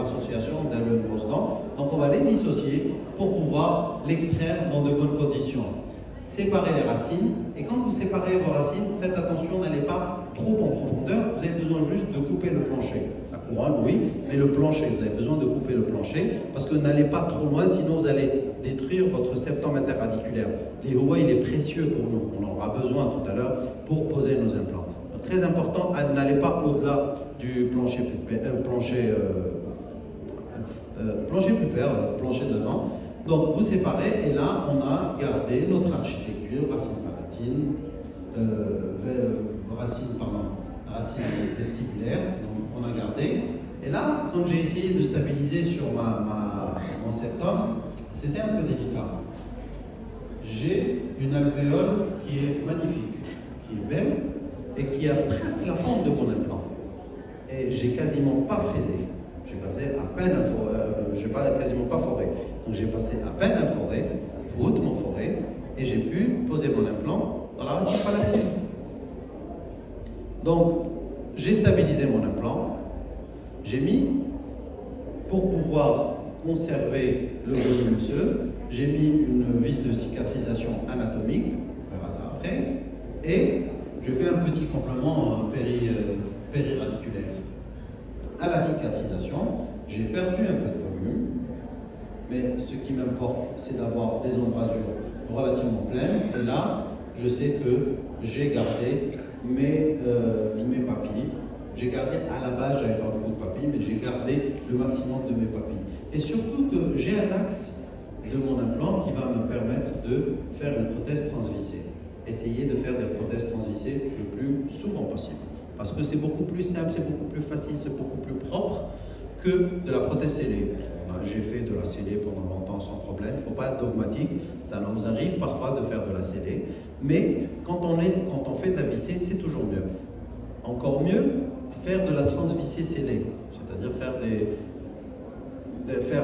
association d'une grosse dent. Donc on va les dissocier pour pouvoir l'extraire dans de bonnes conditions. Séparer les racines, et quand vous séparez vos racines, faites attention, n'allez pas trop en profondeur, vous avez besoin juste de couper le plancher. La couronne, oui, mais le plancher, vous avez besoin de couper le plancher, parce que n'allez pas trop loin, sinon vous allez détruire votre septum interradiculaire. L'Iehoua, il est précieux pour nous, on en aura besoin tout à l'heure pour poser nos implants. Donc, très important, n'allez pas au-delà du plancher de dents. Donc vous séparez, et là on a gardé notre architecture, racine vestibulaire, donc on a gardé. Et là, quand j'ai essayé de stabiliser sur mon septum, c'était un peu délicat. J'ai une alvéole qui est magnifique, qui est belle, et qui a presque la forme de mon implant. Et j'ai quasiment pas fraisé. J'ai passé à peine un forêt, quasiment pas foré. Donc j'ai passé à peine un forêt, hautement foré, et j'ai pu poser mon implant dans la racine palatine. Donc j'ai stabilisé mon implant, j'ai mis, pour pouvoir conserver le volume osseux, j'ai mis une vis de cicatrisation anatomique, on verra ça après, et je fais un petit complément périradiculaire. À la cicatrisation, j'ai perdu un peu de volume, mais ce qui m'importe, c'est d'avoir des embrasures relativement pleines. Et là, je sais que j'ai gardé mes papilles. J'ai gardé, à la base, j'avais pas beaucoup de papilles, mais j'ai gardé le maximum de mes papilles. Et surtout que j'ai un axe de mon implant qui va me permettre de faire une prothèse transvissée. Essayez de faire des prothèses transvissées le plus souvent possible. Parce que c'est beaucoup plus simple, c'est beaucoup plus facile, c'est beaucoup plus propre que de la prothèse scellée. J'ai fait de la scellée pendant longtemps sans problème. Il ne faut pas être dogmatique. Ça nous arrive parfois de faire de la scellée. Mais quand on fait de la vissée, c'est toujours mieux. Encore mieux, faire de la transvissée scellée. C'est-à-dire faire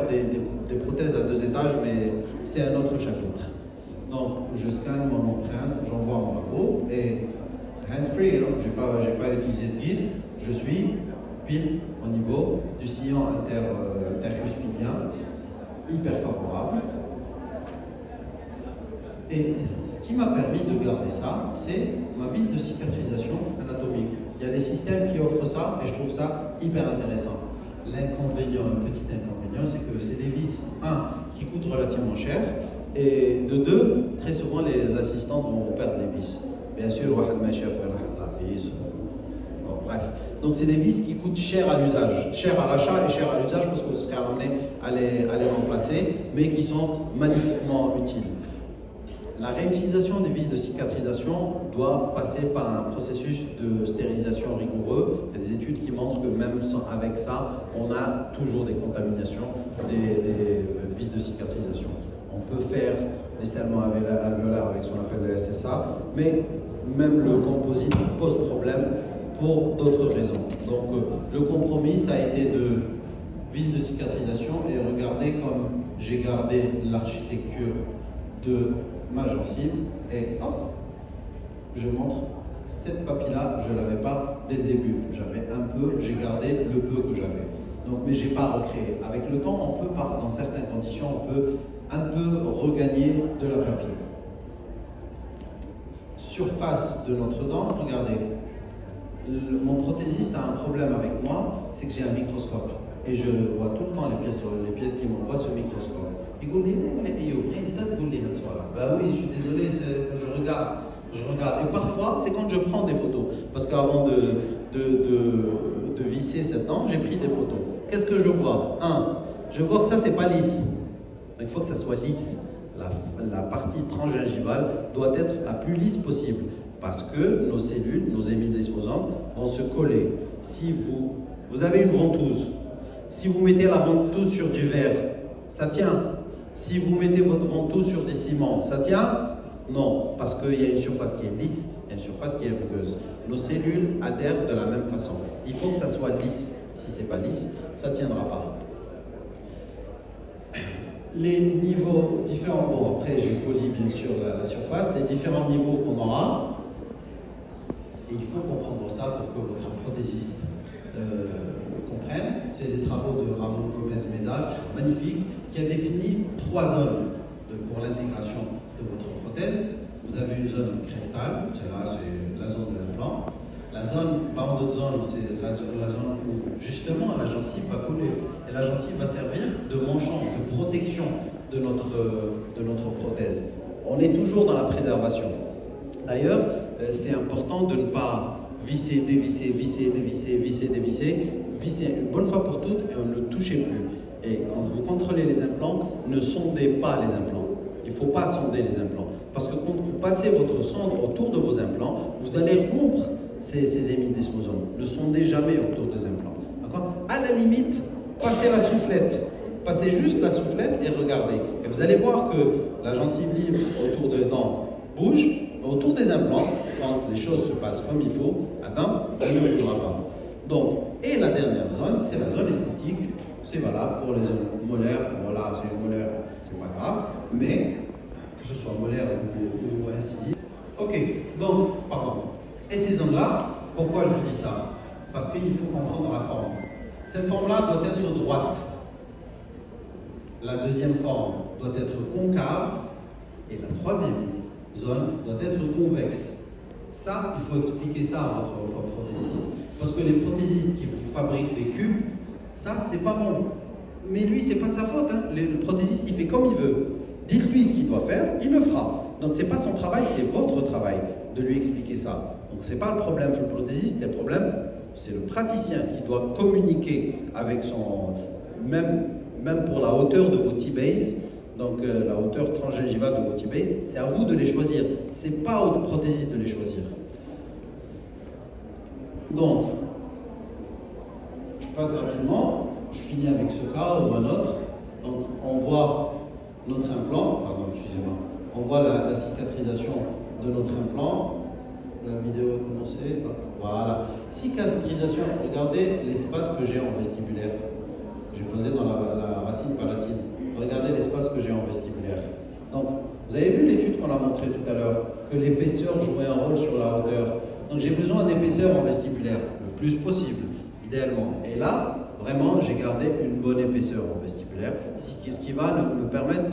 des prothèses à 2 étages, mais c'est un autre chapitre. Donc, je scanne mon empreinte, j'envoie mon labo et hand-free, hein, je n'ai pas utilisé de guide, je suis pile au niveau du sillon intercuspidien, hyper favorable. Et ce qui m'a permis de garder ça, c'est ma vis de cicatrisation anatomique. Il y a des systèmes qui offrent ça et je trouve ça hyper intéressant. L'inconvénient, le petit inconvénient, c'est que c'est des vis, qui coûtent relativement cher, et de 2, très souvent les assistantes vont vous perdre les vis. Bien sûr, bref. Donc c'est des vis qui coûtent cher à l'usage, cher à l'achat et cher à l'usage parce que vous serez amené à les remplacer, mais qui sont magnifiquement utiles. La réutilisation des vis de cicatrisation doit passer par un processus de stérilisation rigoureux. Il y a des études qui montrent que même avec ça, on a toujours des contaminations des vis de cicatrisation. On peut faire des scellements alvéolaires avec ce qu'on appelle le SSA, mais même le composite pose problème pour d'autres raisons. Donc le compromis, ça a été de vis de cicatrisation et regardez comme j'ai gardé l'architecture de ma gencive et hop, je montre cette papille-là, je ne l'avais pas dès le début. J'avais un peu, j'ai gardé le peu que j'avais. Donc, mais je n'ai pas recréé. Avec le temps, on peut, dans certaines conditions, on peut un peu regagner de la papille. Surface de notre dent, regardez. Mon prothésiste a un problème avec moi, c'est que j'ai un microscope. Et je vois tout le temps les pièces qui m'envoient ce microscope. Il dit, bah oui, je suis désolé, je regarde. Et parfois, c'est quand je prends des photos. Parce qu'avant de visser cette dent, j'ai pris des photos. Qu'est-ce que je vois? Je vois que ça, c'est pas lisse. Donc, il faut que ça soit lisse. La partie transgingivale doit être la plus lisse possible. Parce que nos cellules, nos hémidesmosomes, vont se coller. Si vous avez une ventouse, si vous mettez la ventouse sur du verre, ça tient. Si vous mettez votre ventouse sur des ciments, ça tient? Non, parce qu'il y a une surface qui est lisse et une surface qui est rugueuse. Nos cellules adhèrent de la même façon. Il faut que ça soit lisse. Si ce n'est pas lisse, ça ne tiendra pas. Les niveaux différents, bon après j'ai poli bien sûr la surface, les différents niveaux qu'on aura, et il faut comprendre ça pour que votre prothésiste comprenne. C'est des travaux de Ramon Gomez-Meda qui sont magnifiques, qui a défini 3 zones pour l'intégration de votre prothèse. Vous avez une zone cristal, celle-là c'est la zone de l'implant. La zone, par d'autres zones, c'est la zone où justement la gencive va coller. Et la gencive va servir de manchon, de protection de notre prothèse. On est toujours dans la préservation. D'ailleurs, c'est important de ne pas visser, dévisser, visser, dévisser, visser, dévisser. Visser une bonne fois pour toutes et on ne touchez plus. Et quand vous contrôlez les implants, ne sondez pas les implants. Il ne faut pas sonder les implants. Parce que quand vous passez votre sonde autour de vos implants, vous allez rompre ces hémidesmosomes. Ne sondez jamais autour des implants. D'accord? À la limite, passez la soufflette. Passez juste la soufflette et regardez. Et vous allez voir que la gencive libre autour des dents bouge. Autour des implants, quand les choses se passent comme il faut, elle ne bougera pas. Donc, et la dernière zone, c'est la zone esthétique. C'est valable pour les zones molaires. Voilà, c'est une molaire, c'est pas grave. Mais, que ce soit molaire ou incisive. Ok, donc, pardon. Et ces zones-là, pourquoi je vous dis ça? Parce qu'il faut comprendre la forme. Cette forme-là doit être droite. La deuxième forme doit être concave. Et la troisième zone doit être convexe. Ça, il faut expliquer ça à votre prothésiste. Parce que les prothésistes qui vous fabriquent des cubes, ça, c'est pas bon. Mais lui, c'est pas de sa faute. Hein. Le prothésiste, il fait comme il veut. Dites-lui ce qu'il doit faire, il le fera. Donc, c'est pas son travail, c'est votre travail de lui expliquer ça. Donc ce n'est pas le problème pour le prothésiste, le problème, c'est le praticien qui doit communiquer avec son... Même pour la hauteur de vos T-base, donc la hauteur transgingivale de vos T-base, c'est à vous de les choisir. Ce n'est pas au prothésiste de les choisir. Donc, je passe rapidement, je finis avec ce cas ou un autre. Donc, on voit notre implant, pardon, excusez-moi, on voit la cicatrisation de notre implant. La vidéo a commencé. Voilà. Cicatrisation, regardez l'espace que j'ai en vestibulaire. J'ai posé dans la racine palatine. Regardez l'espace que j'ai en vestibulaire. Donc, vous avez vu l'étude qu'on a montrée tout à l'heure, que l'épaisseur jouait un rôle sur la hauteur. Donc, j'ai besoin d'épaisseur en vestibulaire, le plus possible, idéalement. Et là, vraiment, j'ai gardé une bonne épaisseur en vestibulaire, ce qui va me permettre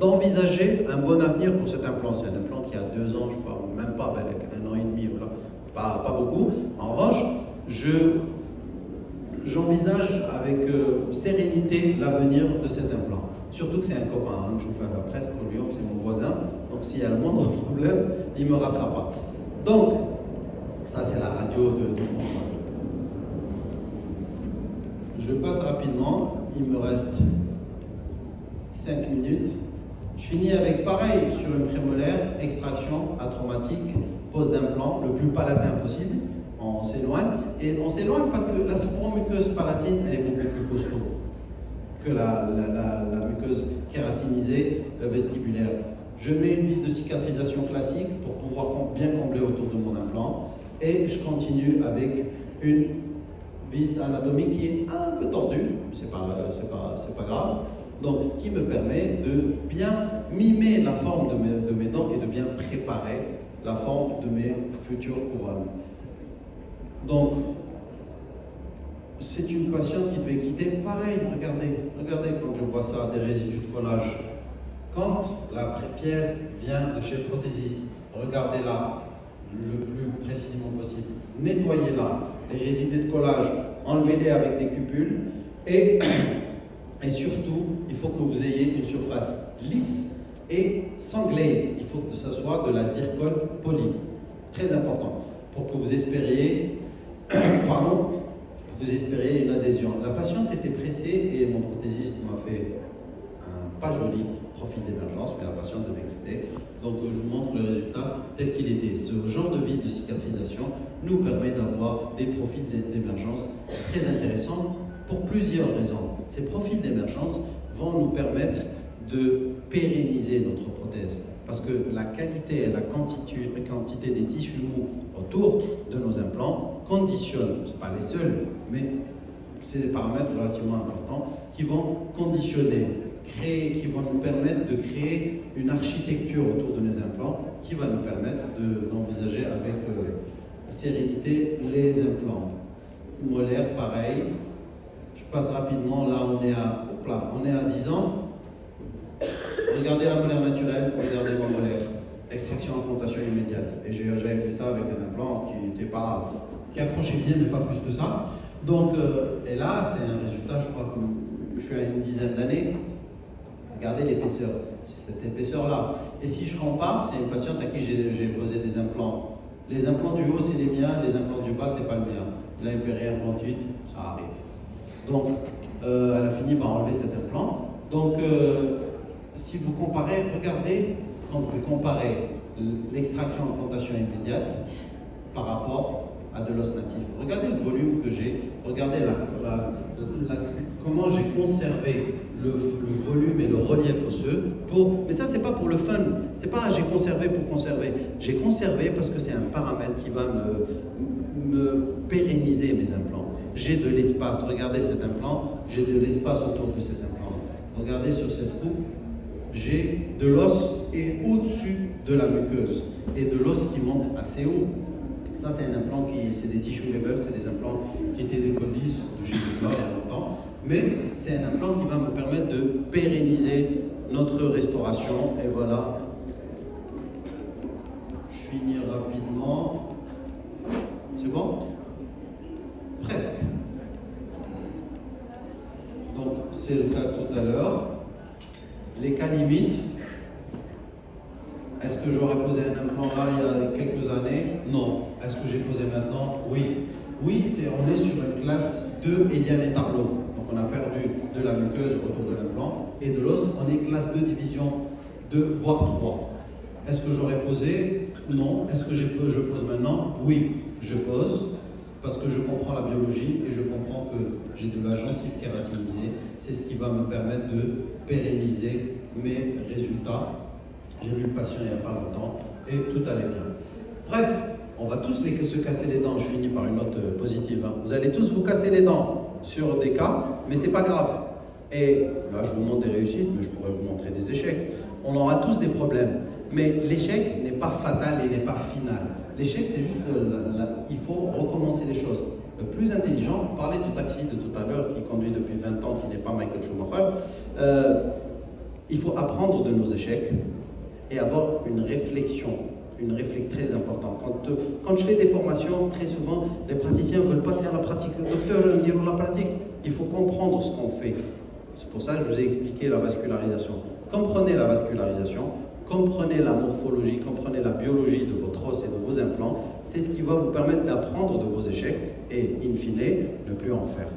d'envisager un bon avenir pour cet implant. C'est un implant qui a 2 ans, je crois, même pas, avec 1 an et demi, voilà. Pas beaucoup. En revanche, j'envisage avec sérénité l'avenir de cet implant. Surtout que c'est un copain, hein, je vous fais presque au lion, c'est mon voisin. Donc s'il y a le moindre problème, il ne me rattrape pas. Donc, ça c'est la radio de mon frère. Je passe rapidement, il me reste 5 minutes. Je finis avec pareil sur une prémolaire, extraction atraumatique, pose d'implant le plus palatin possible. On s'éloigne, et on s'éloigne parce que la fibromuqueuse palatine, elle est beaucoup plus costaud que la muqueuse kératinisée vestibulaire. Je mets une vis de cicatrisation classique pour pouvoir bien combler autour de mon implant, et je continue avec une vis anatomique qui est un peu tordue, c'est pas grave. Donc, ce qui me permet de bien mimer la forme de mes dents et de bien préparer la forme de mes futures couronnes. Donc, c'est une patiente qui devait quitter. Pareil, regardez quand je vois ça, des résidus de collage. Quand la pièce vient de chez le prothésiste, regardez-la le plus précisément possible. Nettoyez-la, les résidus de collage, enlevez-les avec des cupules et surtout, il faut que vous ayez une surface lisse et sans glaze. Il faut que ce soit de la zircone polie. Très important pour que vous espériez une adhésion. La patiente était pressée et mon prothésiste m'a fait un pas joli profil d'émergence, mais la patiente devait quitter. Donc je vous montre le résultat tel qu'il était. Ce genre de vis de cicatrisation nous permet d'avoir des profils d'émergence très intéressants pour plusieurs raisons. Ces profils d'émergence vont nous permettre de pérenniser notre prothèse. Parce que la qualité et la quantité des tissus mous autour de nos implants conditionnent, ce ne sont pas les seuls, mais c'est des paramètres relativement importants qui vont conditionner, qui vont nous permettre de créer une architecture autour de nos implants qui va nous permettre d'envisager avec sérénité les implants. Molaire, pareil. Je passe rapidement, là on est à 10 ans. Regardez la molaire naturelle, regardez ma molaire. Extraction, implantation immédiate. Et j'avais fait ça avec un implant qui accrochait bien, mais pas plus que ça. Donc, et là, c'est un résultat, je crois que je suis à une dizaine d'années. Regardez l'épaisseur, c'est cette épaisseur-là. Et si je compare, c'est une patiente à qui j'ai posé des implants. Les implants du haut, c'est les miens, les implants du bas, c'est pas le mien. Elle a une périimplantite, ça arrive. Donc, elle a fini par enlever cet implant. Donc, si vous comparez, regardez, quand vous comparez l'extraction implantation immédiate par rapport à de l'os natif. Regardez le volume que j'ai, regardez comment j'ai conservé le volume et le relief osseux. Mais ça, c'est pas pour le fun, c'est pas j'ai conservé pour conserver. J'ai conservé parce que c'est un paramètre qui va me pérenniser mes implants. J'ai de l'espace, regardez cet implant, j'ai de l'espace autour de cet implant. Regardez sur cette coupe, j'ai de l'os et au-dessus de la muqueuse et de l'os qui monte assez haut. Ça, c'est un implant c'est des tissue level, c'est des implants qui étaient des colis de chez Sigma il y a longtemps, mais c'est un implant qui va me permettre de pérenniser notre restauration. Et voilà, je finis rapidement. C'est bon? Presque. Donc, c'est le cas tout à l'heure. Les cas limites. Est-ce que j'aurais posé un implant là il y a quelques années? Non. Est-ce que j'ai posé maintenant? Oui. Oui, on est sur une classe 2 Eliane et Tarlot. Donc on a perdu de la muqueuse autour de l'implant et de l'os. On est classe 2 division 2, voire 3. Est-ce que j'aurais posé? Non. Est-ce que je pose maintenant? Oui, je pose parce que je comprends la biologie et je comprends que j'ai de la gencive kératinisée. C'est ce qui va me permettre de pérenniser mes résultats. J'ai vu le patient il n'y a pas longtemps et tout allait bien. Bref, on va tous se casser les dents. Je finis par une note positive. Vous allez tous vous casser les dents sur des cas, mais c'est pas grave. Et là, je vous montre des réussites, mais je pourrais vous montrer des échecs. On aura tous des problèmes. Mais l'échec n'est pas fatal et n'est pas final. L'échec, c'est juste il faut recommencer les choses. Le plus intelligent, parler du taxi de tout à l'heure, qui conduit depuis 20 ans, qui n'est pas Michael Schumacher, il faut apprendre de nos échecs et avoir une réflexion très importante. Quand je fais des formations, très souvent, les praticiens veulent passer à la pratique. Le docteur me dit la pratique. Il faut comprendre ce qu'on fait. C'est pour ça que je vous ai expliqué la vascularisation. Comprenez la vascularisation, comprenez la morphologie, comprenez la biologie de votre os et de vos implants. C'est ce qui va vous permettre d'apprendre de vos échecs et, in fine, ne plus en faire.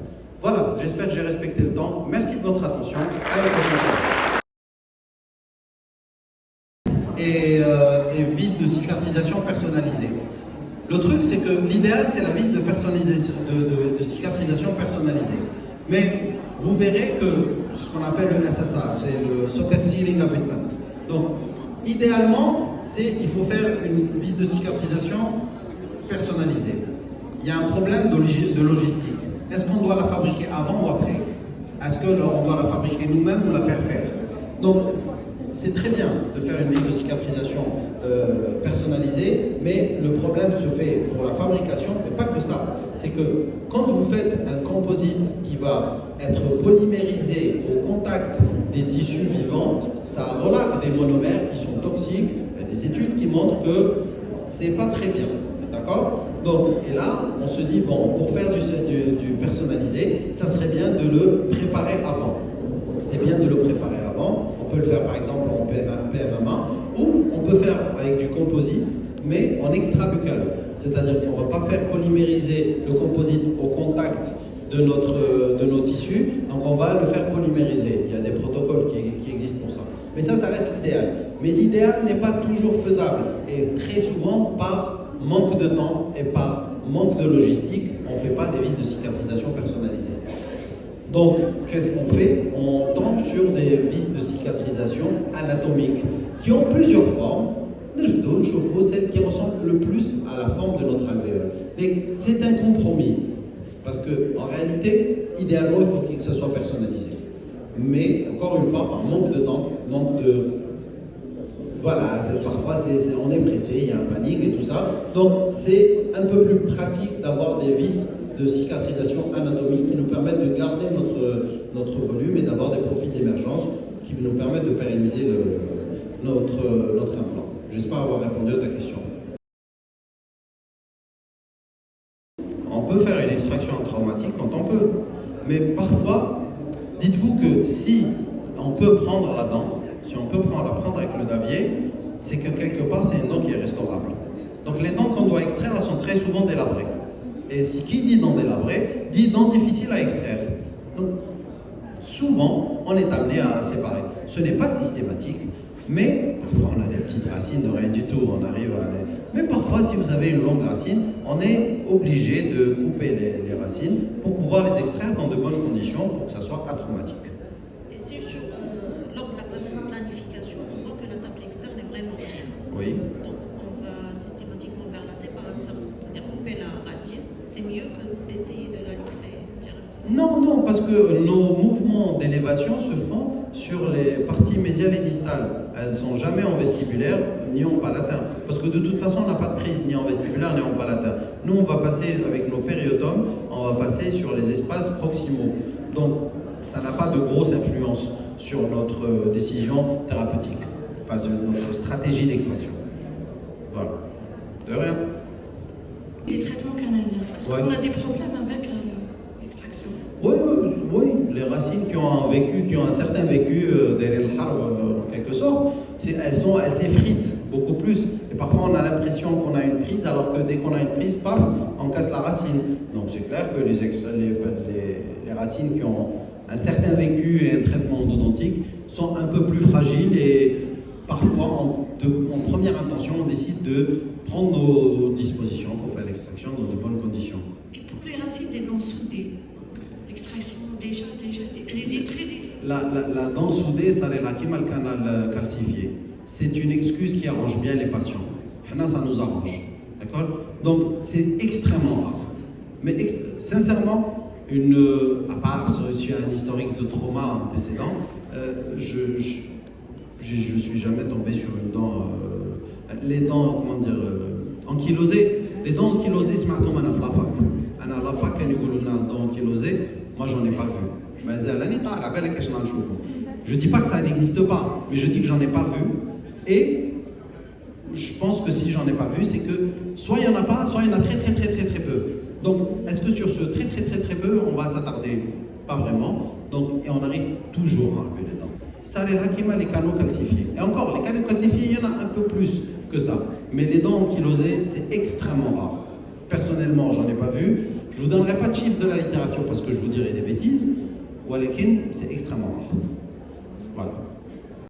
Voilà, j'espère que j'ai respecté le temps. Merci de votre attention. À la prochaine fois. Et vis de cicatrisation personnalisée. Le truc, c'est que l'idéal, c'est la vis de cicatrisation personnalisée. Mais vous verrez que ce qu'on appelle le SSA, c'est le Socket Sealing Abutment. Donc, idéalement, il faut faire une vis de cicatrisation personnalisée. Il y a un problème de logistique. Est-ce qu'on doit la fabriquer avant ou après? Est-ce qu'on doit la fabriquer nous-mêmes ou la faire faire? Donc, c'est très bien de faire une vis de cicatrisation personnalisée, mais le problème se fait pour la fabrication, mais pas que ça. C'est que quand vous faites un composite qui va être polymérisé au contact des tissus vivants, ça relâche des monomères qui sont toxiques. Il y a des études qui montrent que c'est pas très bien. D'accord? Donc, et là, on se dit, bon, pour faire du personnalisé, ça serait bien de le préparer avant. C'est bien de le préparer avant. On peut le faire par exemple en PMMA ou on peut faire avec du composite, mais en extrabuccal. C'est-à-dire qu'on ne va pas faire polymériser le composite au contact de nos tissus, donc on va le faire polymériser. Il y a des protocoles qui existent pour ça. Mais ça reste l'idéal. Mais l'idéal n'est pas toujours faisable. Et très souvent, par manque de temps et par manque de logistique, on ne fait pas des vis de cicatrisation personnalisées. Donc, qu'est-ce qu'on fait? On tombe sur des vis de cicatrisation anatomiques qui ont plusieurs formes. Celle qui ressemble le plus à la forme de notre alvéole. C'est un compromis. Parce qu'en réalité, idéalement, il faut que ce soit personnalisé. Mais, encore une fois, par manque de temps, voilà, parfois on est pressé, il y a un planning et tout ça. Donc, c'est un peu plus pratique d'avoir des vis de cicatrisation anatomique qui nous permettent de garder notre volume et d'avoir des profils d'émergence qui nous permettent de pérenniser notre implant. J'espère avoir répondu à ta question. On peut faire une extraction traumatique quand on peut, mais parfois, dites-vous que si on peut prendre la dent, si on peut la prendre avec le davier, c'est que quelque part c'est une dent qui est restaurable. Donc les dents qu'on doit extraire, elles sont très souvent délabrées. Et qui dit dents délabrées, dit dents difficiles à extraire. Donc souvent, on est amené à séparer. Ce n'est pas systématique, mais parfois on a des petites racines de rien du tout, on arrive à aller. Mais parfois, si vous avez une longue racine, on est obligé de couper les racines pour pouvoir les extraire dans de bonnes conditions pour que ça soit atraumatique. Et si lors de la planification, on voit que la table externe est vraiment fine. Oui. Donc on va systématiquement vers la séparation, c'est-à-dire couper la racine, c'est mieux que d'essayer de la luxer directement. Non, parce que nos mouvements d'élévation se font sur les parties mésiales et distales. Elles ne sont jamais en vestibulaire ni en palatin. Parce que de toute façon, on n'a pas de prise ni en vestibulaire ni en palatin. Nous, on va passer avec nos périotomes, on va passer sur les espaces proximaux. Donc, ça n'a pas de grosse influence sur notre décision thérapeutique, enfin sur notre stratégie d'extraction. Voilà. De rien. Les traitements canaliens, est-ce qu'on a des problèmes avec l'extraction? Oui, les racines qui ont un certain vécu derrière le harb, en quelque sorte, elles s'effritent beaucoup plus. Et parfois, on a l'impression qu'on a une prise, alors que dès qu'on a une prise, paf, on casse la racine. Donc c'est clair que les racines qui ont un certain vécu et un traitement endodontique sont un peu plus fragiles et parfois, en première intention, on décide de prendre nos dispositions pour faire l'extraction dans de bonnes conditions. Et pour les racines des dents soudées, l'extraction déjà, elle est très la dent soudée, ça est là, qui a le canal calcifié. C'est une excuse qui arrange bien les patients. Ça nous arrange. D'accord? Donc, c'est extrêmement rare. Mais sincèrement, à part sur un historique de trauma antécédent, je suis jamais tombé sur une dent. Les dents, comment dire, ankylosées. Les dents ankylosées, c'est maintenant à la fac. À la fac, quand ils disent dents ankylosées, moi, j'en ai pas vu. Je dis pas que ça n'existe pas, mais je dis que j'en ai pas vu. Et je pense que si j'en ai pas vu, c'est que soit il y en a pas, soit il y en a très peu. Donc, est-ce que sur ce très peu, on va s'attarder? Pas vraiment. Donc, et on arrive toujours à enlever les dents. Ça, les canaux calcifiés. Et encore, les canaux calcifiés, il y en a un peu plus que ça. Mais les dents ankylosées, c'est extrêmement rare. Personnellement, j'en ai pas vu. Je vous donnerai pas de chiffres de la littérature parce que je vous dirai des bêtises. Walakin, c'est extrêmement rare. Voilà.